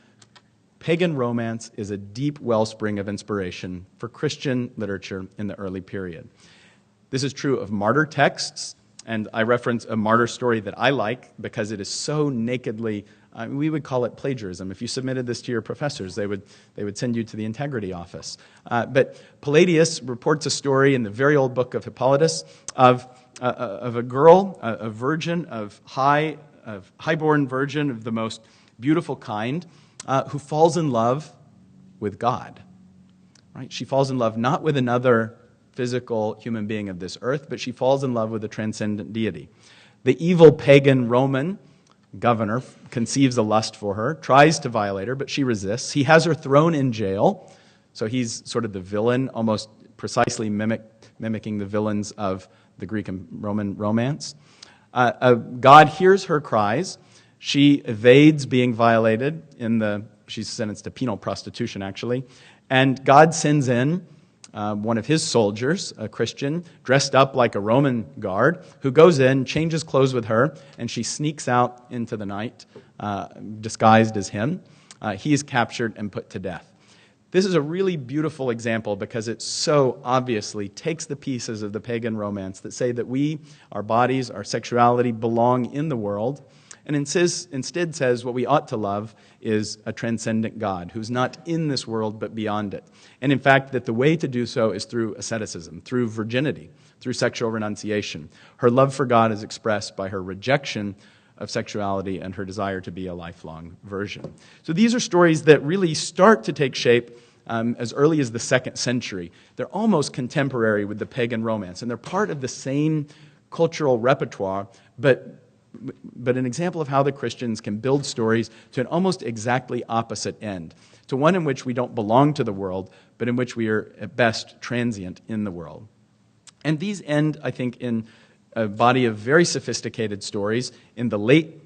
pagan romance is a deep wellspring of inspiration for Christian literature in the early period. This is true of martyr texts, and I reference a martyr story that I like because it is so nakedly, we would call it plagiarism. If you submitted this to your professors, they would send you to the integrity office. But Palladius reports a story in the very old book of Hippolytus of a girl, a virgin, highborn virgin of the most beautiful kind, who falls in love with God. Right? She falls in love not with another physical human being of this earth, but she falls in love with a transcendent deity. The evil pagan Roman governor conceives a lust for her, tries to violate her, but she resists. He has her thrown in jail, so he's sort of the villain, almost precisely mimicking the villains of the Greek and Roman romance. God hears her cries. She evades being violated she's sentenced to penal prostitution, actually. And God sends in one of his soldiers, a Christian, dressed up like a Roman guard, who goes in, changes clothes with her, and she sneaks out into the night, disguised as him. He is captured and put to death. This is a really beautiful example because it so obviously takes the pieces of the pagan romance that say that we, our bodies, our sexuality belong in the world, and instead says what we ought to love is a transcendent God who's not in this world but beyond it. And in fact, that the way to do so is through asceticism, through virginity, through sexual renunciation. Her love for God is expressed by her rejection of sexuality and her desire to be a lifelong virgin. So these are stories that really start to take shape as early as the 2nd century. They're almost contemporary with the pagan romance, and they're part of the same cultural repertoire, but an example of how the Christians can build stories to an almost exactly opposite end, to one in which we don't belong to the world, but in which we are at best transient in the world. And these end, I think, in a body of very sophisticated stories in the late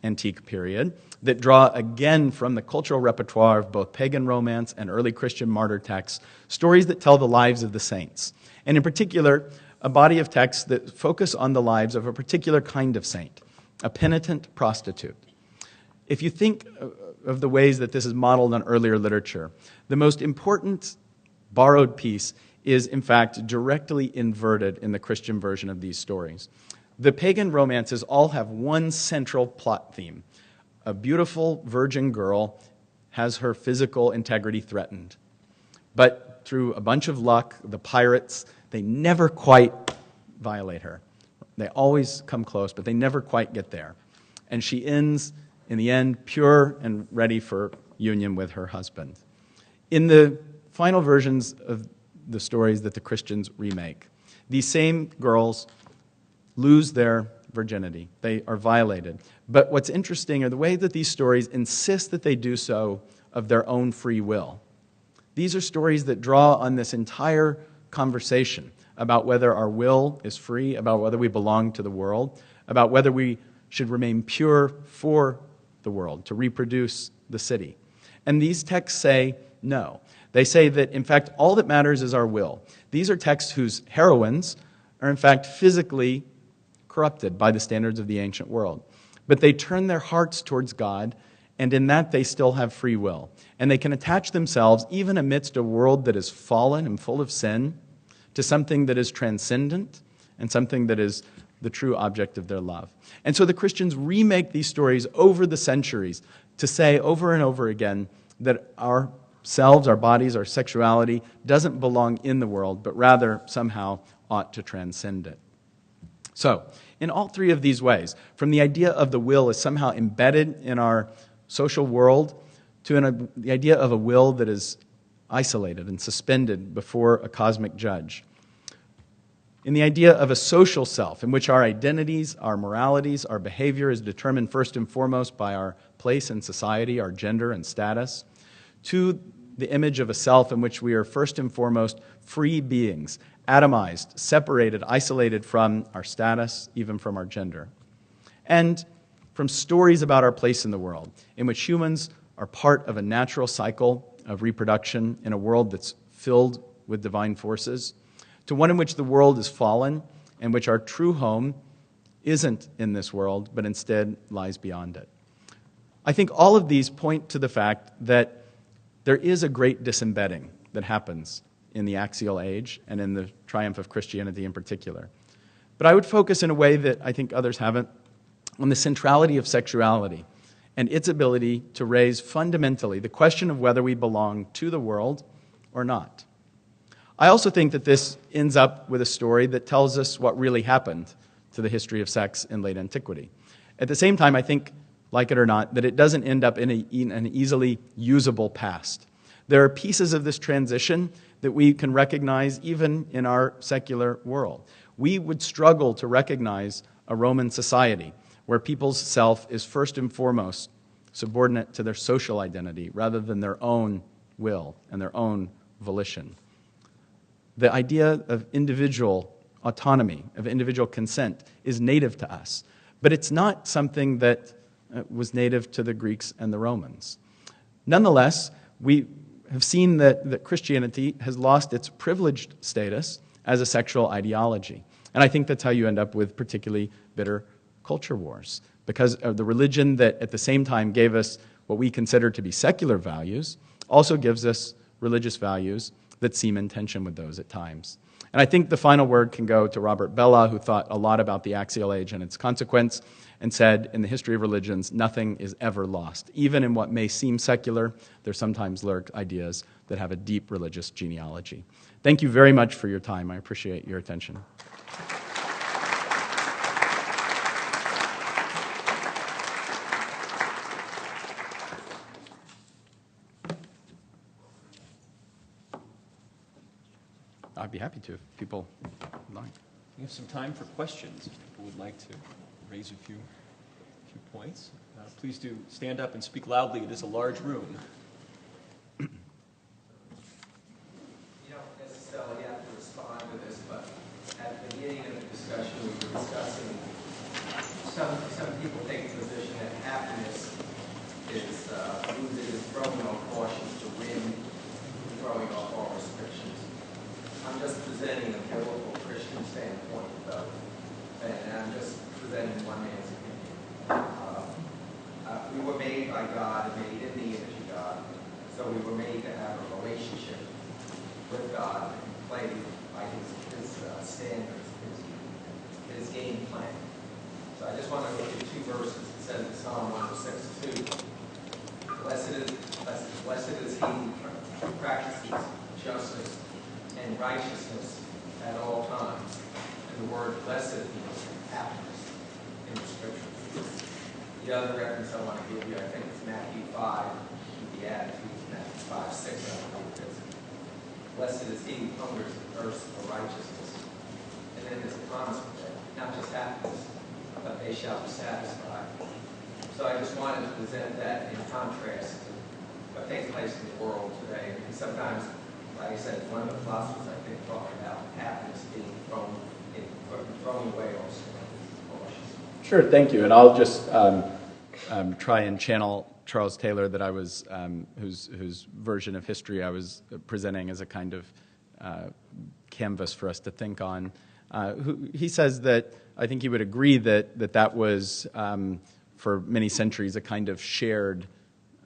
antique period that draw again from the cultural repertoire of both pagan romance and early Christian martyr texts, stories that tell the lives of the saints. And in particular, a body of texts that focus on the lives of a particular kind of saint, a penitent prostitute. If you think of the ways that this is modeled on earlier literature, the most important borrowed piece is, in fact, directly inverted in the Christian version of these stories. The pagan romances all have one central plot theme. A beautiful virgin girl has her physical integrity threatened. But through a bunch of luck, the pirates, they never quite violate her. They always come close, but they never quite get there. And she ends, in the end, pure and ready for union with her husband. In the final versions of the stories that the Christians remake, these same girls lose their virginity. They are violated. But what's interesting are the way that these stories insist that they do so of their own free will. These are stories that draw on this entire conversation about whether our will is free, about whether we belong to the world, about whether we should remain pure for the world, to reproduce the city. And these texts say no. They say that, in fact, all that matters is our will. These are texts whose heroines are, in fact, physically corrupted by the standards of the ancient world. But they turn their hearts towards God, and in that they still have free will. And they can attach themselves, even amidst a world that is fallen and full of sin, to something that is transcendent and something that is the true object of their love. And so the Christians remake these stories over the centuries to say over and over again that ourselves, our bodies, our sexuality doesn't belong in the world, but rather somehow ought to transcend it. So, in all three of these ways, from the idea of the will as somehow embedded in our social world to the idea of a will that is isolated and suspended before a cosmic judge, in the idea of a social self in which our identities, our moralities, our behavior is determined first and foremost by our place in society, our gender and status, to the image of a self in which we are first and foremost free beings, atomized, separated, isolated from our status, even from our gender. And from stories about our place in the world, in which humans are part of a natural cycle of reproduction in a world that's filled with divine forces, to one in which the world is fallen, and which our true home isn't in this world, but instead lies beyond it. I think all of these point to the fact that there is a great disembedding that happens in the axial age and in the triumph of Christianity in particular. But I would focus in a way that I think others haven't on the centrality of sexuality and its ability to raise fundamentally the question of whether we belong to the world or not. I also think that this ends up with a story that tells us what really happened to the history of sex in late antiquity. At the same time, I think, like it or not, that it doesn't end up in an easily usable past. There are pieces of this transition that we can recognize even in our secular world. We would struggle to recognize a Roman society where people's self is first and foremost subordinate to their social identity rather than their own will and their own volition. The idea of individual autonomy, of individual consent, is native to us. But it's not something that was native to the Greeks and the Romans. Nonetheless, we have seen that Christianity has lost its privileged status as a sexual ideology. And I think that's how you end up with particularly bitter culture wars, because of the religion that at the same time gave us what we consider to be secular values also gives us religious values that seem in tension with those at times. And I think the final word can go to Robert Bellah, who thought a lot about the axial age and its consequence, and said, in the history of religions, nothing is ever lost. Even in what may seem secular, there sometimes lurk ideas that have a deep religious genealogy. Thank you very much for your time. I appreciate your attention. I'd be happy to if people would like. We have some time for questions if people would like to raise a few points. Please do stand up and speak loudly. It is a large room. You don't necessarily have to respond to this, but at the beginning of the discussion we were discussing, some people take the position that happiness is rooted in throwing off caution to win, throwing off all restrictions. I'm just presenting a biblical Christian standpoint, though, and I'm just presenting one man's opinion. We were made by God and made in the image of God, so we were made to have a relationship with God and play by His standards, His game plan. So I just want to look at two verses. It says in Psalm 106:2, Blessed is he who practices justice and righteousness at all times. And the word blessed means happiness in the Scripture. The other reference I want to give you, I think it's Matthew 5, with the attitudes, Matthew 5:6, I believe it is. Blessed is he who hungers and thirsts for righteousness. And then there's a promise with that, not just happiness, but they shall be satisfied. So I just wanted to present that in contrast to what takes place in the world today. And sometimes, like I said, one of the philosophers, I think, talked about happiness being thrown away also. Sure, thank you. And I'll just try and channel Charles Taylor, that I was, whose version of history I was presenting as a kind of canvas for us to think on. He says that, I think he would agree that was, for many centuries, a kind of shared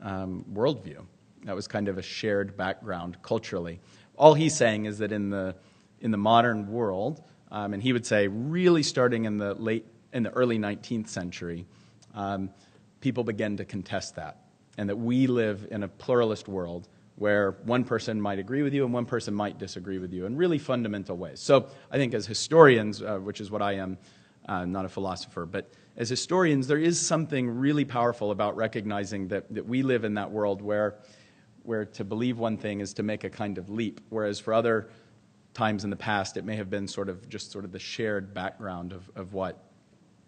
worldview. That was kind of a shared background culturally. All he's saying is that in the modern world, and he would say really starting in the early 19th century, people began to contest that, and that we live in a pluralist world where one person might agree with you and one person might disagree with you in really fundamental ways. So I think as historians, which is what I am, not a philosopher, but as historians, there is something really powerful about recognizing that we live in that world where to believe one thing is to make a kind of leap, whereas for other times in the past, it may have been sort of the shared background of what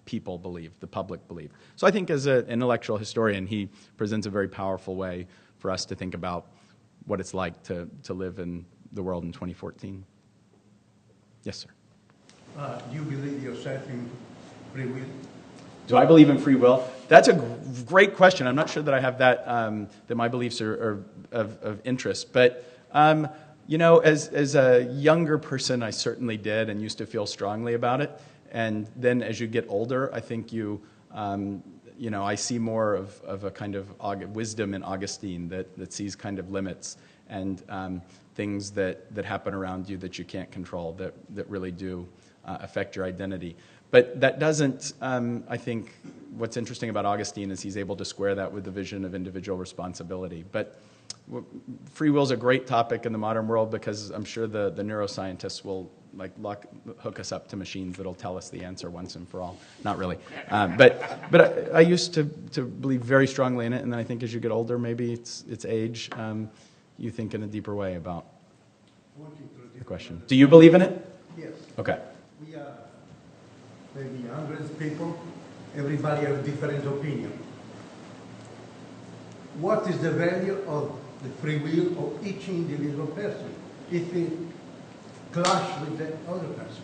people believe, the public believe. So I think as an intellectual historian, he presents a very powerful way for us to think about what it's like to live in the world in 2014. Yes, sir. Do you believe yourself in free will? Do I believe in free will? That's a great question. I'm not sure that I have that, that my beliefs are of interest. But, as a younger person, I certainly did and used to feel strongly about it. And then as you get older, I think I see more of a kind of wisdom in Augustine that sees kind of limits and things that happen around you that you can't control, that really do affect your identity. But that doesn't, I think, what's interesting about Augustine is he's able to square that with the vision of individual responsibility. But free will is a great topic in the modern world because I'm sure the neuroscientists will hook us up to machines that'll tell us the answer once and for all. Not really. But I used to believe very strongly in it, and then I think as you get older, maybe it's age, you think in a deeper way about the question. Do you believe in it? Yes. Okay. We are maybe hundreds of people. Everybody has different opinion. What is the value of the free will of each individual person if it clash with the other person?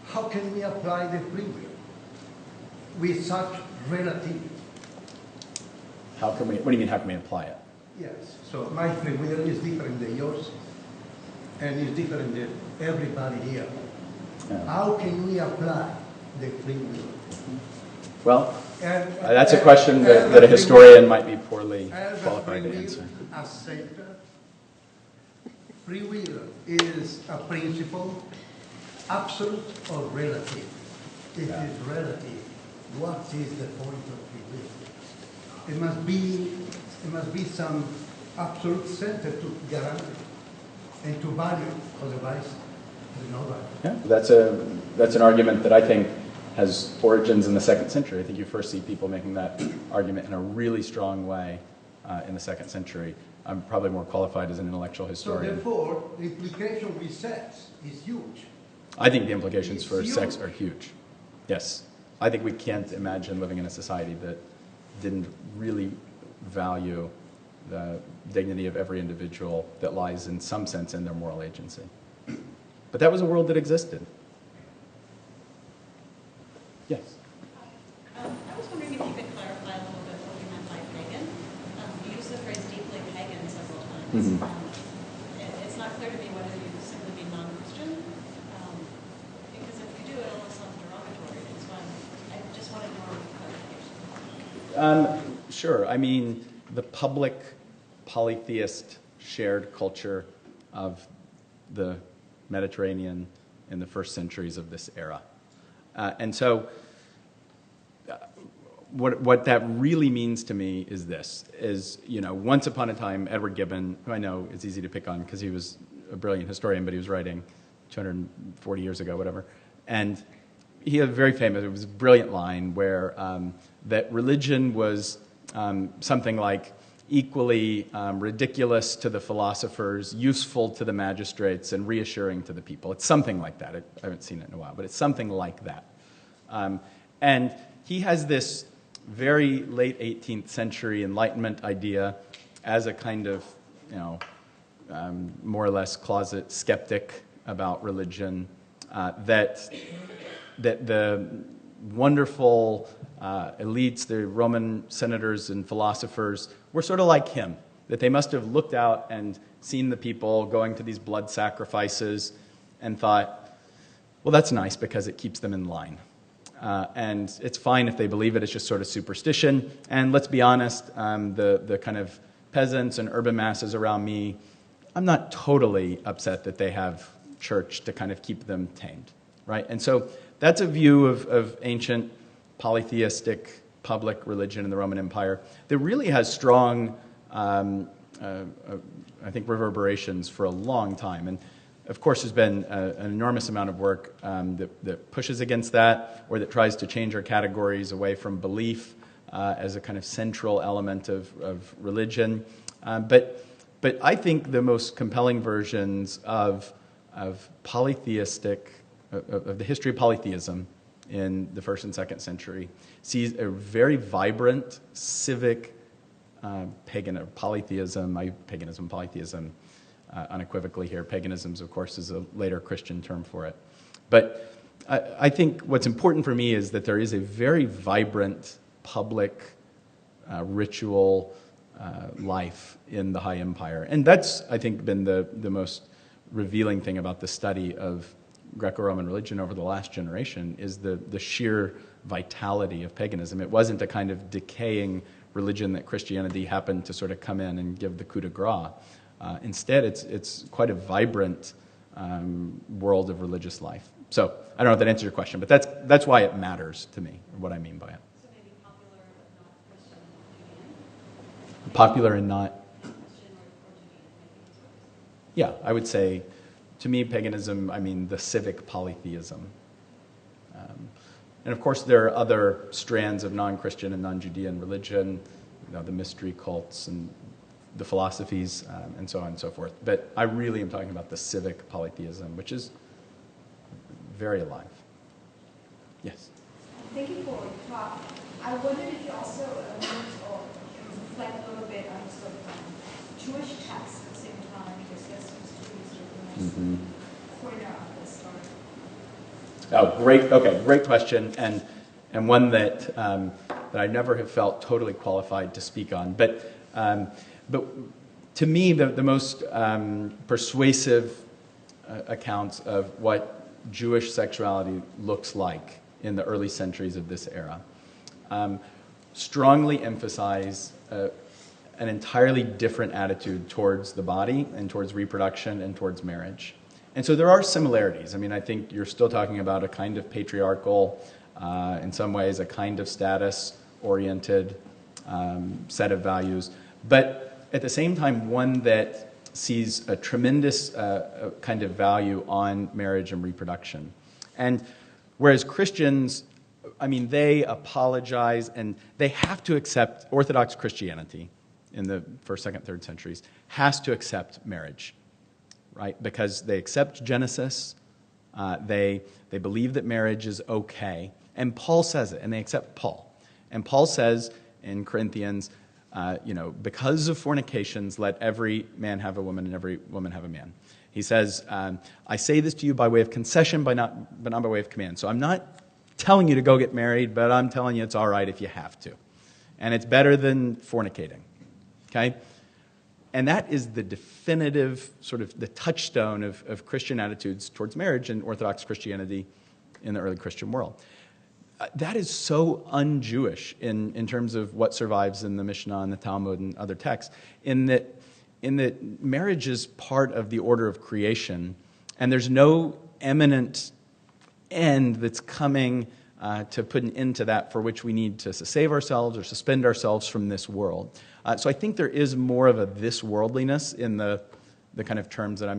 How can we apply the free will with such relativity? What do you mean, how can we apply it? Yes, so my free will is different than yours, and is different than everybody here. Yeah. How can we apply the free will? Well, And, that's a question that a historian might be poorly qualified to answer. Free will is a principle, absolute or relative. If it's relative, what is the point of free will? It must be some absolute center to guarantee and to value, otherwise there's no value. Yeah, that's an argument that I think has origins in the 2nd century. I think you first see people making that argument in a really strong way in the 2nd century. I'm probably more qualified as an intellectual historian. So therefore, the implication with sex is huge. I think the implications for sex are huge. Yes. I think we can't imagine living in a society that didn't really value the dignity of every individual that lies in some sense in their moral agency. But that was a world that existed. Yes? I was wondering if you could clarify a little bit what you meant by pagan. You used the phrase deeply pagan several times. Mm-hmm. It's not clear to me whether you simply mean non-Christian, because if you do, it almost sounds derogatory. And so I just wanted more clarification. Sure. I mean, the public polytheist shared culture of the Mediterranean in the first centuries of this era. And so what that really means to me is this, is, once upon a time, Edward Gibbon, who I know is easy to pick on because he was a brilliant historian, but he was writing 240 years ago, whatever, and he had a very famous, it was a brilliant line where that religion was something like equally ridiculous to the philosophers, useful to the magistrates, and reassuring to the people. It's something like that. I haven't seen it in a while, but it's something like that. And he has this very late 18th century Enlightenment idea as a kind of, more or less closet skeptic about religion, that the wonderful elites, the Roman senators and philosophers, were sort of like him, that they must have looked out and seen the people going to these blood sacrifices and thought, well, that's nice because it keeps them in line. And it's fine if they believe it, it's just sort of superstition. And let's be honest, the kind of peasants and urban masses around me, I'm not totally upset that they have church to kind of keep them tamed, right? And so that's a view of ancient polytheistic public religion in the Roman Empire that really has strong, I think, reverberations for a long time. And of course, there's been an enormous amount of work that pushes against that, or that tries to change our categories away from belief as a kind of central element of religion. But I think the most compelling versions of polytheistic, of the history of polytheism in the 1st and 2nd century, sees a very vibrant civic polytheism, polytheism, unequivocally here. Paganism, of course, is a later Christian term for it. But I think what's important for me is that there is a very vibrant public ritual life in the High Empire. And that's, I think, been the most revealing thing about the study of Greco-Roman religion over the last generation, is the sheer vitality of paganism. It wasn't a kind of decaying religion that Christianity happened to sort of come in and give the coup de grace. Instead, it's quite a vibrant world of religious life. So I don't know if that answers your question, but that's why it matters to me, what I mean by it. So maybe popular but not Christian or Judean? Popular and not? Christian or Judean, maybe. Yeah, I would say, to me, paganism, I mean the civic polytheism. And of course, there are other strands of non-Christian and non-Judean religion, the mystery cults and the philosophies, and so on and so forth. But I really am talking about the civic polytheism, which is very alive. Yes? Thank you for your talk. I wondered if you also allude or reflect a little bit on sort of Jewish texts at the same time, because that's Mr. Trees pointed out at the start. Oh, great question, and one that I never have felt totally qualified to speak on. But to me, the most persuasive accounts of what Jewish sexuality looks like in the early centuries of this era strongly emphasize an entirely different attitude towards the body and towards reproduction and towards marriage. And so there are similarities. I mean, I think you're still talking about a kind of patriarchal, in some ways, a kind of status-oriented set of values, but at the same time, one that sees a tremendous kind of value on marriage and reproduction. And whereas Christians, I mean, they apologize and they have to accept Orthodox Christianity in the first, second, third centuries, has to accept marriage, right? Because they accept Genesis, they believe that marriage is okay, and Paul says it, and they accept Paul. And Paul says in Corinthians, because of fornications, let every man have a woman and every woman have a man. He says, I say this to you by way of concession, but not by way of command. So I'm not telling you to go get married, but I'm telling you it's all right if you have to. And it's better than fornicating. Okay? And that is the definitive, sort of the touchstone of Christian attitudes towards marriage in Orthodox Christianity in the early Christian world. That is so un-Jewish in terms of what survives in the Mishnah and the Talmud and other texts, in that marriage is part of the order of creation, and there's no imminent end that's coming to put an end to that for which we need to save ourselves or suspend ourselves from this world. So I think there is more of a this worldliness in the kind of terms that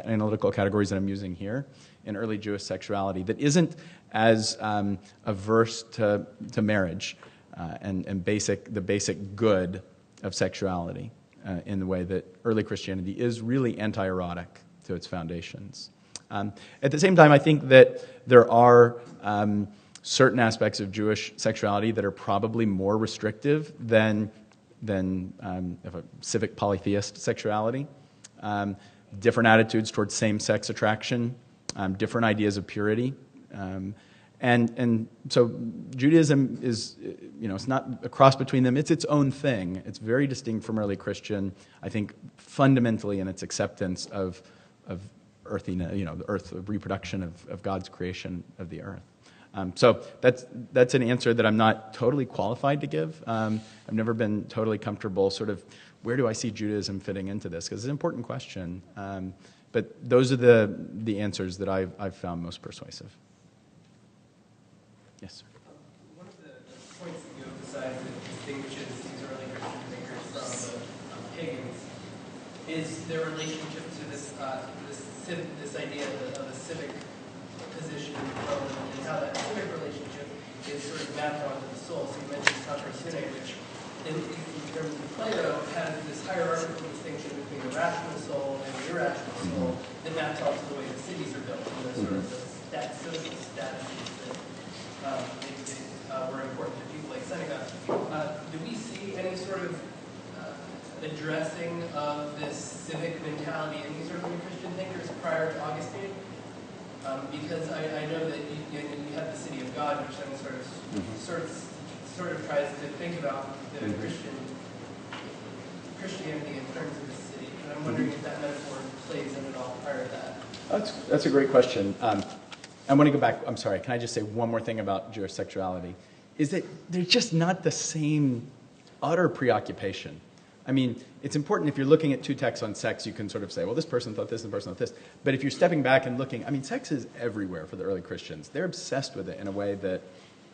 analytical categories that I'm using here in early Jewish sexuality that isn't as averse to marriage and the basic good of sexuality in the way that early Christianity is really anti-erotic to its foundations. At the same time, I think that there are certain aspects of Jewish sexuality that are probably more restrictive than of a civic polytheist sexuality. Different attitudes towards same-sex attraction, different ideas of purity. And so Judaism is, it's not a cross between them. It's its own thing. It's very distinct from early Christian, I think, fundamentally in its acceptance of earthiness, the earth, of reproduction of God's creation of the earth. So that's an answer that I'm not totally qualified to give. I've never been totally comfortable sort of, where do I see Judaism fitting into this? Because it's an important question. But those are the answers that I've found most persuasive. Yes, sir. One of the points that you emphasize that distinguishes these early Christian thinkers from the pagans is their relationship to this idea of a civic position and how that civic relationship is sort of mapped onto the soul. So you mentioned Sine, which in terms of Plato has this hierarchical distinction between the rational soul and the irrational soul that maps onto the way the cities are built and the sort of the social statuses that were important to people like Seneca. Do we see any sort of addressing of this civic mentality in these early Christian thinkers prior to Augustine? Because I know that you have the City of God, which then sort of tries to think about the Christianity in terms of the city. And I'm wondering if that metaphor plays in at all prior to that. That's a great question. I want to go back. I'm sorry. Can I just say one more thing about Jewish sexuality? Is that there's just not the same utter preoccupation. I mean, it's important if you're looking at two texts on sex, you can sort of say, well, this person thought this and this person thought this. But if you're stepping back and looking, I mean, sex is everywhere for the early Christians. They're obsessed with it in a way that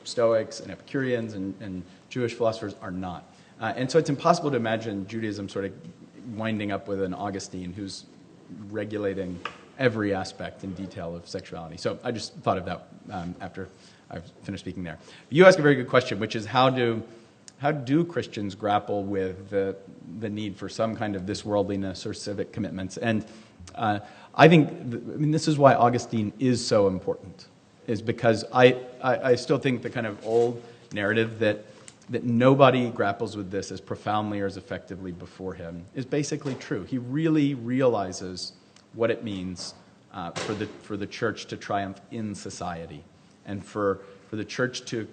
Stoics and Epicureans and Jewish philosophers are not. And so it's impossible to imagine Judaism sort of winding up with an Augustine who's regulating every aspect and detail of sexuality. So I just thought of that after I've finished speaking there. You ask a very good question, which is how do Christians grapple with the need for some kind of this worldliness or civic commitments? And I think this is why Augustine is so important, is because I still think the kind of old narrative that nobody grapples with this as profoundly or as effectively before him is basically true. He really realizes what it means for the church to triumph in society and for the church to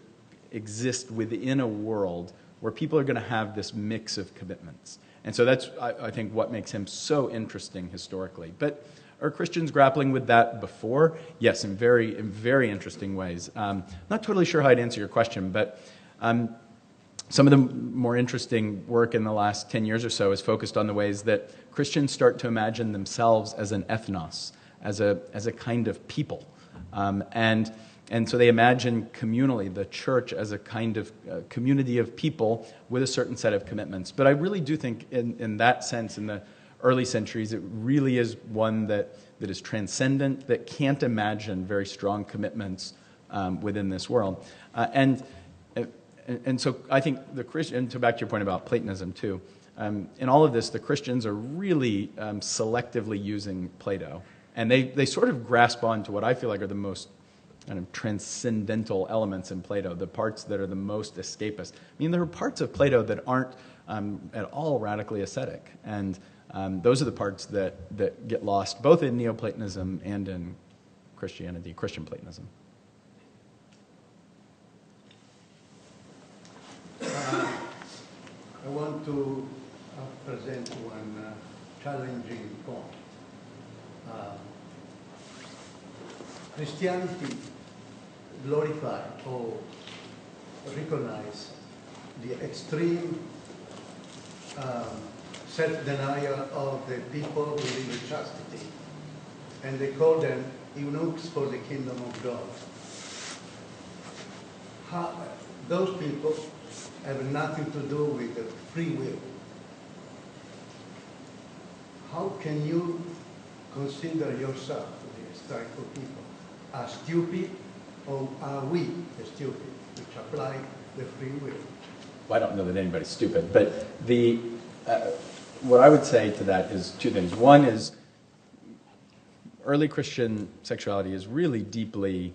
exist within a world where people are going to have this mix of commitments. And so that's, I think, what makes him so interesting historically. But are Christians grappling with that before? Yes, in very interesting ways. Not totally sure how I'd answer your question, but Some of the more interesting work in the last 10 years or so is focused on the ways that Christians start to imagine themselves as an ethnos, as a kind of people. And so they imagine communally the church as a kind of community of people with a certain set of commitments. But I really do think in that sense, in the early centuries, it really is one that is transcendent, that can't imagine very strong commitments within this world. And so I think the Christian, and to back to your point about Platonism too, in all of this, the Christians are really selectively using Plato. And they sort of grasp on to what I feel like are the most kind of transcendental elements in Plato, the parts that are the most escapist. I mean, there are parts of Plato that aren't at all radically ascetic. And those are the parts that get lost both in Neoplatonism and in Christianity, Christian Platonism. I want to present one challenging point. Christianity glorify or recognize the extreme self-denial of the people who live in chastity, and they call them eunuchs for the kingdom of God. Those people have nothing to do with the free will. How can you consider yourself, this type of people, as stupid, or are we stupid, which apply the free will? Well, I don't know that anybody's stupid, but what I would say to that is two things. One is early Christian sexuality is really deeply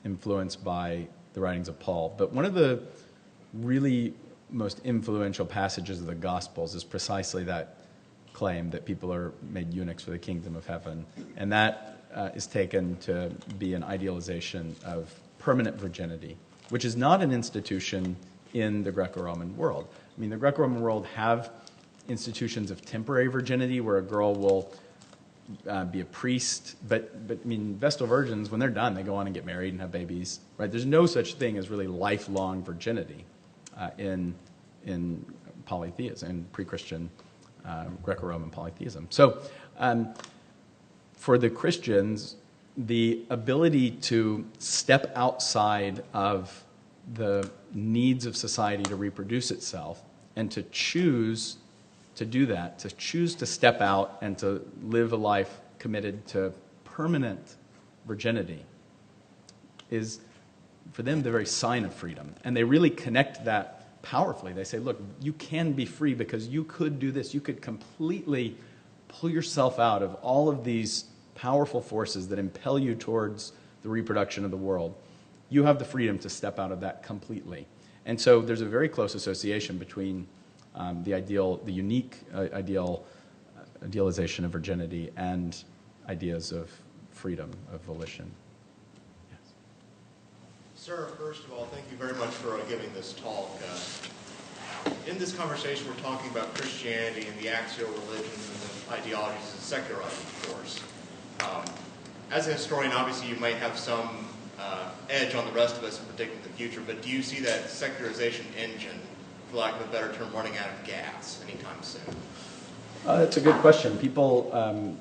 influenced by the writings of Paul, but one of the really most influential passages of the Gospels is precisely that claim that people are made eunuchs for the kingdom of heaven, and that is taken to be an idealization of permanent virginity, which is not an institution in the Greco-Roman world. I mean, the Greco-Roman world have institutions of temporary virginity where a girl will be a priest, but I mean, Vestal virgins, when they're done, they go on and get married and have babies, right? There's no such thing as really lifelong virginity in polytheism, in pre-Christian Greco-Roman polytheism. So for the Christians, the ability to step outside of the needs of society to reproduce itself and to choose to do that, to choose to step out and to live a life committed to permanent virginity is, for them, the very sign of freedom. And they really connect that powerfully. They say, look, you can be free because you could do this. You could completely pull yourself out of all of these powerful forces that impel you towards the reproduction of the world. You have the freedom to step out of that completely. And so there's a very close association between the unique idealization of virginity and ideas of freedom, of volition. Yes. Sir, first of all, thank you very much for giving this talk. In this conversation, we're talking about Christianity and the axial religions and the ideologies of secularism, of course. As a historian, obviously, you might have some edge on the rest of us in predicting the future, but do you see that secularization engine, for lack of a better term, running out of gas anytime soon? That's a good question. People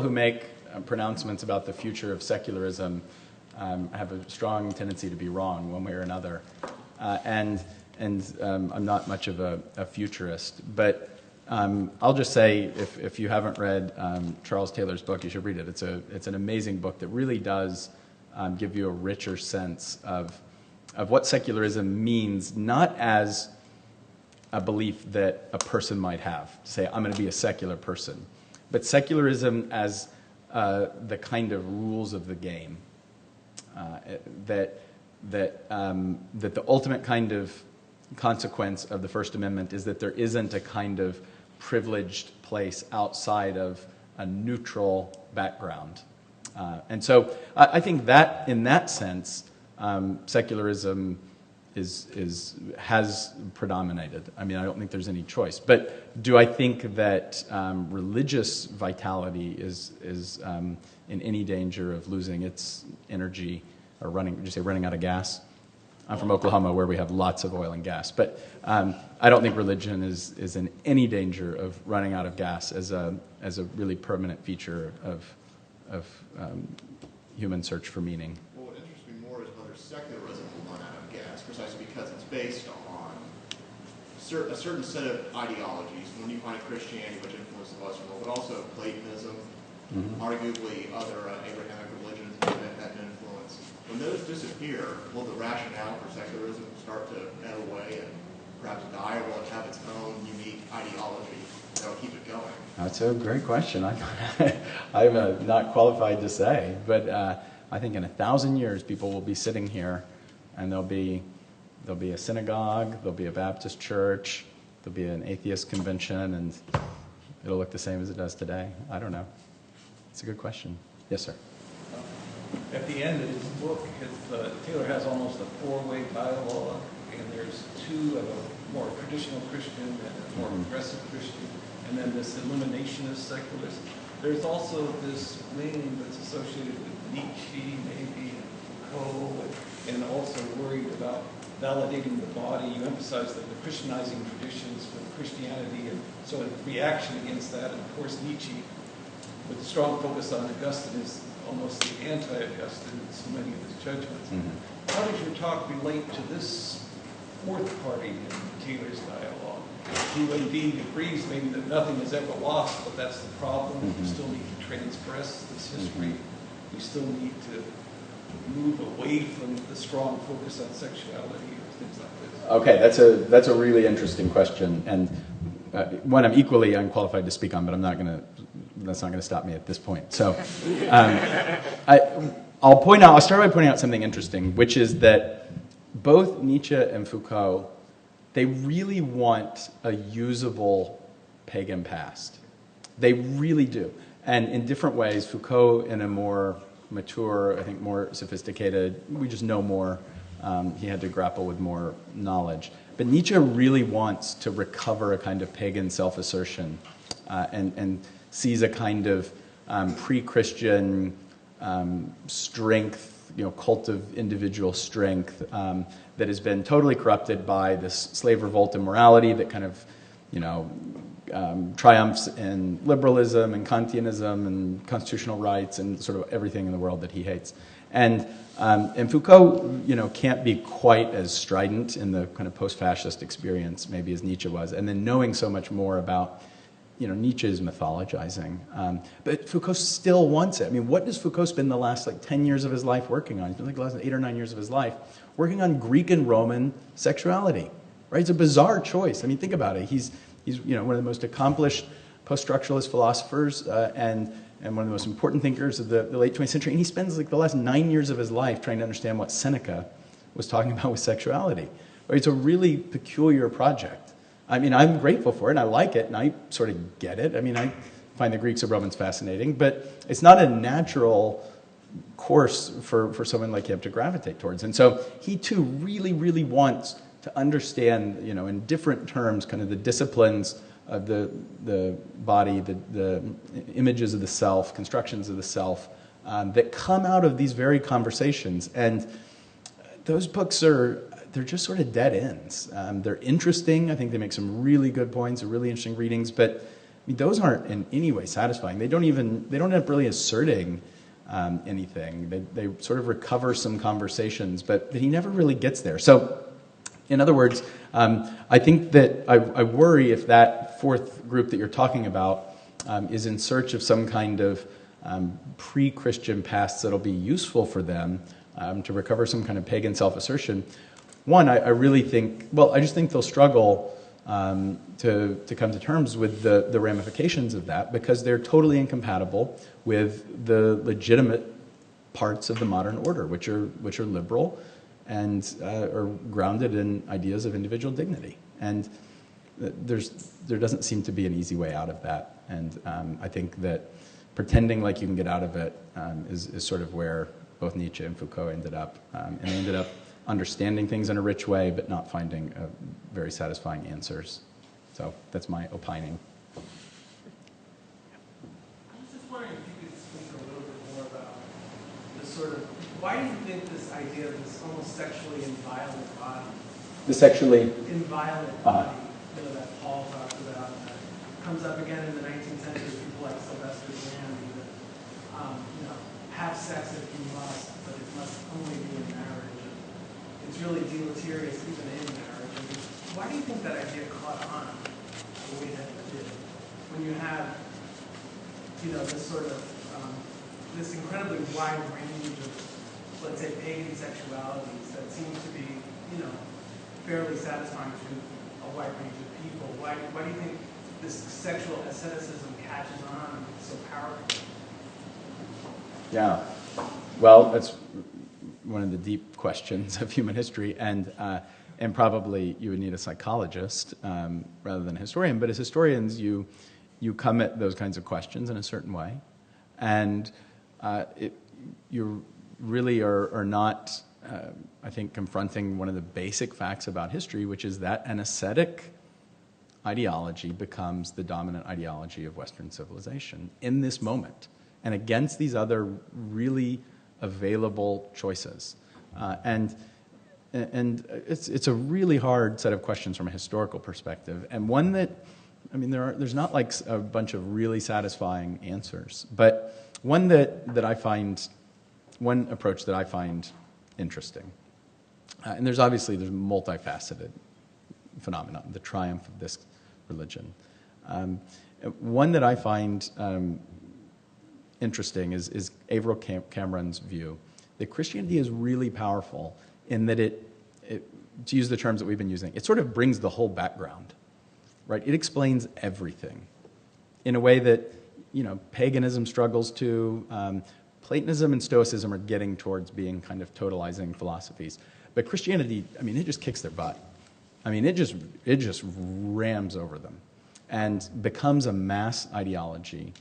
who make pronouncements about the future of secularism have a strong tendency to be wrong one way or another. And I'm not much of a futurist, but I'll just say, if you haven't read Charles Taylor's book, you should read it. It's an amazing book that really does give you a richer sense of what secularism means, not as a belief that a person might have, to say, I'm going to be a secular person, but secularism as the kind of rules of the game, that the ultimate kind of consequence of the First Amendment is that there isn't a kind of privileged place outside of a neutral background. And so I think that, in that sense, secularism has predominated. I mean, I don't think there's any choice. But do I think that religious vitality is in any danger of losing its energy or running out of gas? I'm from Oklahoma, where we have lots of oil and gas. But I don't think religion is in any danger of running out of gas as a really permanent feature of human search for meaning. Well, what interests me more is whether secularism will run out of gas, precisely because it's based on a certain set of ideologies. When you find Christianity, which influenced the Western world, but also Platonism, arguably other Abrahamic religions that had an influence. When those disappear, will the rationale for secularism start to ebb away and perhaps die, or will it have its own unique ideology that will keep it going? That's a great question. I'm not qualified to say, but I think in 1,000 years, people will be sitting here, and there'll be a synagogue, there'll be a Baptist church, there'll be an atheist convention, and it'll look the same as it does today. I don't know. It's a good question. Yes, sir. At the end of his book, Taylor has almost a four-way dialogue, and there's two of a more traditional Christian and a more progressive Christian, and then this eliminationist secularist. There's also this wing that's associated with Nietzsche, maybe, and Foucault, and also worried about validating the body. You emphasize that the Christianizing traditions with Christianity and sort of reaction against that, and of course Nietzsche, with a strong focus on Augustine, is almost the anti-Augustine in so many of his judgments. How does your talk relate to this fourth party in Taylor's dialogue, who indeed agrees maybe that nothing is ever lost, but that's the problem? We still need to transgress this history. We still need to move away from the strong focus on sexuality or things like this. Okay, that's a really interesting question, and one I'm equally unqualified to speak on, but that's not going to stop me at this point. So I'll start by pointing out something interesting, which is that both Nietzsche and Foucault, they really want a usable pagan past. They really do. And in different ways, Foucault in a more mature, I think more sophisticated, we just know more. He had to grapple with more knowledge. But Nietzsche really wants to recover a kind of pagan self-assertion and sees a kind of pre-Christian strength, cult of individual strength that has been totally corrupted by this slave revolt and morality that kind of, triumphs in liberalism and Kantianism and constitutional rights and sort of everything in the world that he hates. And Foucault, can't be quite as strident in the kind of post-fascist experience maybe as Nietzsche was. And then knowing so much more about, Nietzsche's mythologizing. But Foucault still wants it. I mean, what does Foucault spend the last 10 years of his life working on? He's been the last 8 or 9 years of his life working on Greek and Roman sexuality, right? It's a bizarre choice. I mean, think about it. He's one of the most accomplished post-structuralist philosophers and one of the most important thinkers of the late 20th century. And he spends the last 9 years of his life trying to understand what Seneca was talking about with sexuality. Right? It's a really peculiar project. I mean, I'm grateful for it, and I like it, and I sort of get it. I mean, I find the Greeks and Romans fascinating, but it's not a natural course for someone like him to gravitate towards. And so he, too, really, really wants to understand, in different terms, kind of the disciplines of the body, the images of the self, constructions of the self, that come out of these very conversations. And those books they're just sort of dead ends. They're interesting. I think they make some really good points, really interesting readings, but I mean, those aren't in any way satisfying. They don't end up really asserting anything. They sort of recover some conversations, but he never really gets there. So, in other words, I think that I worry if that fourth group that you're talking about is in search of some kind of pre-Christian past that'll be useful for them to recover some kind of pagan self-assertion. One, I really think, I just think they'll struggle to come to terms with the ramifications of that because they're totally incompatible with the legitimate parts of the modern order, which are liberal and are grounded in ideas of individual dignity. And there doesn't seem to be an easy way out of that. And I think that pretending like you can get out of it is sort of where both Nietzsche and Foucault ended up. And they ended up understanding things in a rich way, but not finding very satisfying answers. So that's my opining. I was just wondering if you could speak a little bit more about this sort of, why do you think think this idea of this almost sexually inviolate body, The sexually inviolate body, that Paul talks about, comes up again in the 19th century. People like Sylvester Graham, have sex if you must, but it must only be in marriage. And it's really deleterious even in marriage. I mean, why do you think that idea caught on the way that it did? When you have, this sort of, this incredibly wide range of, let's say, pagan sexualities that seem to be, fairly satisfying to a wide range of people. Why do you think this sexual asceticism catches on so powerfully? Yeah, well, that's one of the deep questions of human history, and probably you would need a psychologist rather than a historian. But as historians, you come at those kinds of questions in a certain way, and you really are not, I think, confronting one of the basic facts about history, which is that an ascetic ideology becomes the dominant ideology of Western civilization in this moment, and against these other really available choices. And it's a really hard set of questions from a historical perspective, and one that, there's not like a bunch of really satisfying answers, but one approach that I find interesting. And there's multifaceted phenomenon, the triumph of this religion. One that I find interesting is Averill Cameron's view that Christianity is really powerful in that it, to use the terms that we've been using, it sort of brings the whole background, right? It explains everything in a way that, paganism struggles to. Platonism and Stoicism are getting towards being kind of totalizing philosophies. But Christianity, it just kicks their butt. It just rams over them and becomes a mass ideology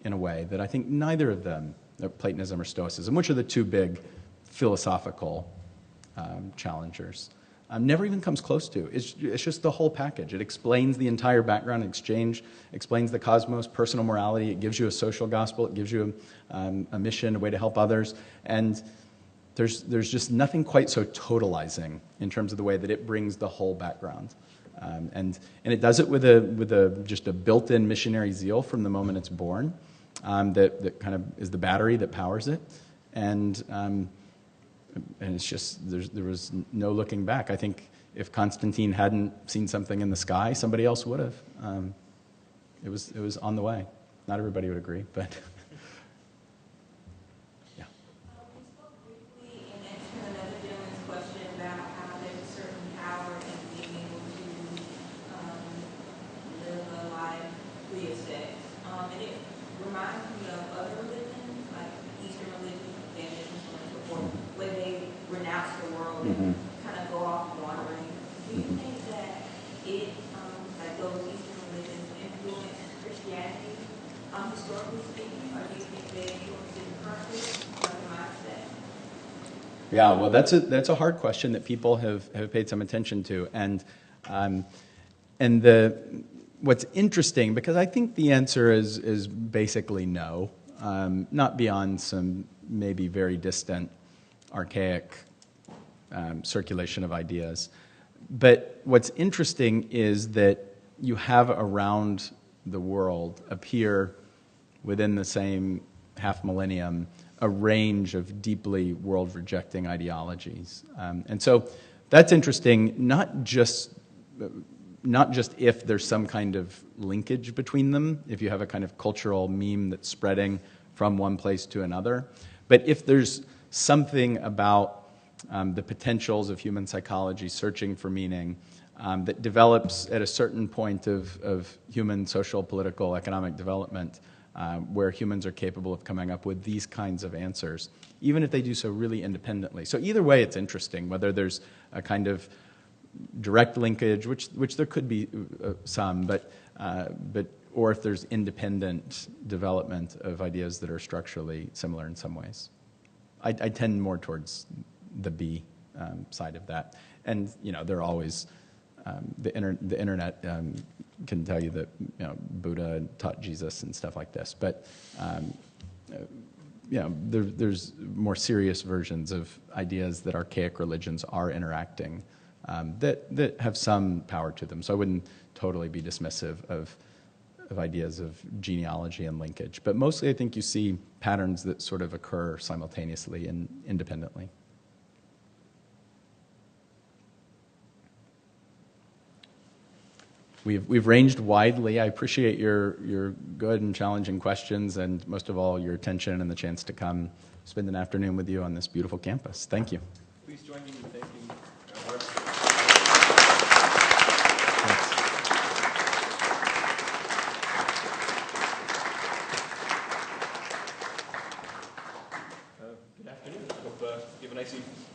in a way that I think neither of them, Platonism or Stoicism, which are the two big philosophical challengers, never even comes close to. It's just the whole package. It explains the entire background exchange, explains the cosmos, personal morality. It gives you a social gospel. It gives you a mission, a way to help others. And there's just nothing quite so totalizing in terms of the way that it brings the whole background. And it does it with just a built-in missionary zeal from the moment it's born, that kind of is the battery that powers it. And it's just, there was no looking back. I think if Constantine hadn't seen something in the sky, somebody else would have. It was on the way. Not everybody would agree, but yeah. We spoke briefly in answering another gentleman's question about how there's a certain power in being able to live a life free of sex. And it reminds me of other religions, like Eastern religions, Paganism, so on and so forth, where they renounce the world and kind of go off wandering. Do you think that it, like those Eastern religions, influence Christianity, historically speaking, or do you think they influence it currently, like the mindset? Yeah, well, that's a hard question that people have paid some attention to, and what's interesting, because I think the answer is basically no, not beyond some maybe very distant, archaic circulation of ideas. But what's interesting is that you have around the world appear within the same half millennium a range of deeply world-rejecting ideologies. And so that's interesting, not just if there's some kind of linkage between them, if you have a kind of cultural meme that's spreading from one place to another, but if there's something about the potentials of human psychology searching for meaning that develops at a certain point of human social, political, economic development where humans are capable of coming up with these kinds of answers, even if they do so really independently. So either way, it's interesting, whether there's a kind of direct linkage, which there could be some, but or if there's independent development of ideas that are structurally similar in some ways. I tend more towards the B side of that, and there are always the internet can tell you that Buddha taught Jesus and stuff like this, but there's more serious versions of ideas that archaic religions are interacting that have some power to them. So I wouldn't totally be dismissive of ideas of genealogy and linkage. But mostly I think you see patterns that sort of occur simultaneously and independently. We've ranged widely. I appreciate your good and challenging questions, and most of all, your attention and the chance to come spend an afternoon with you on this beautiful campus. Thank you. Please join me in thanking our good afternoon. I hope you have a nice evening.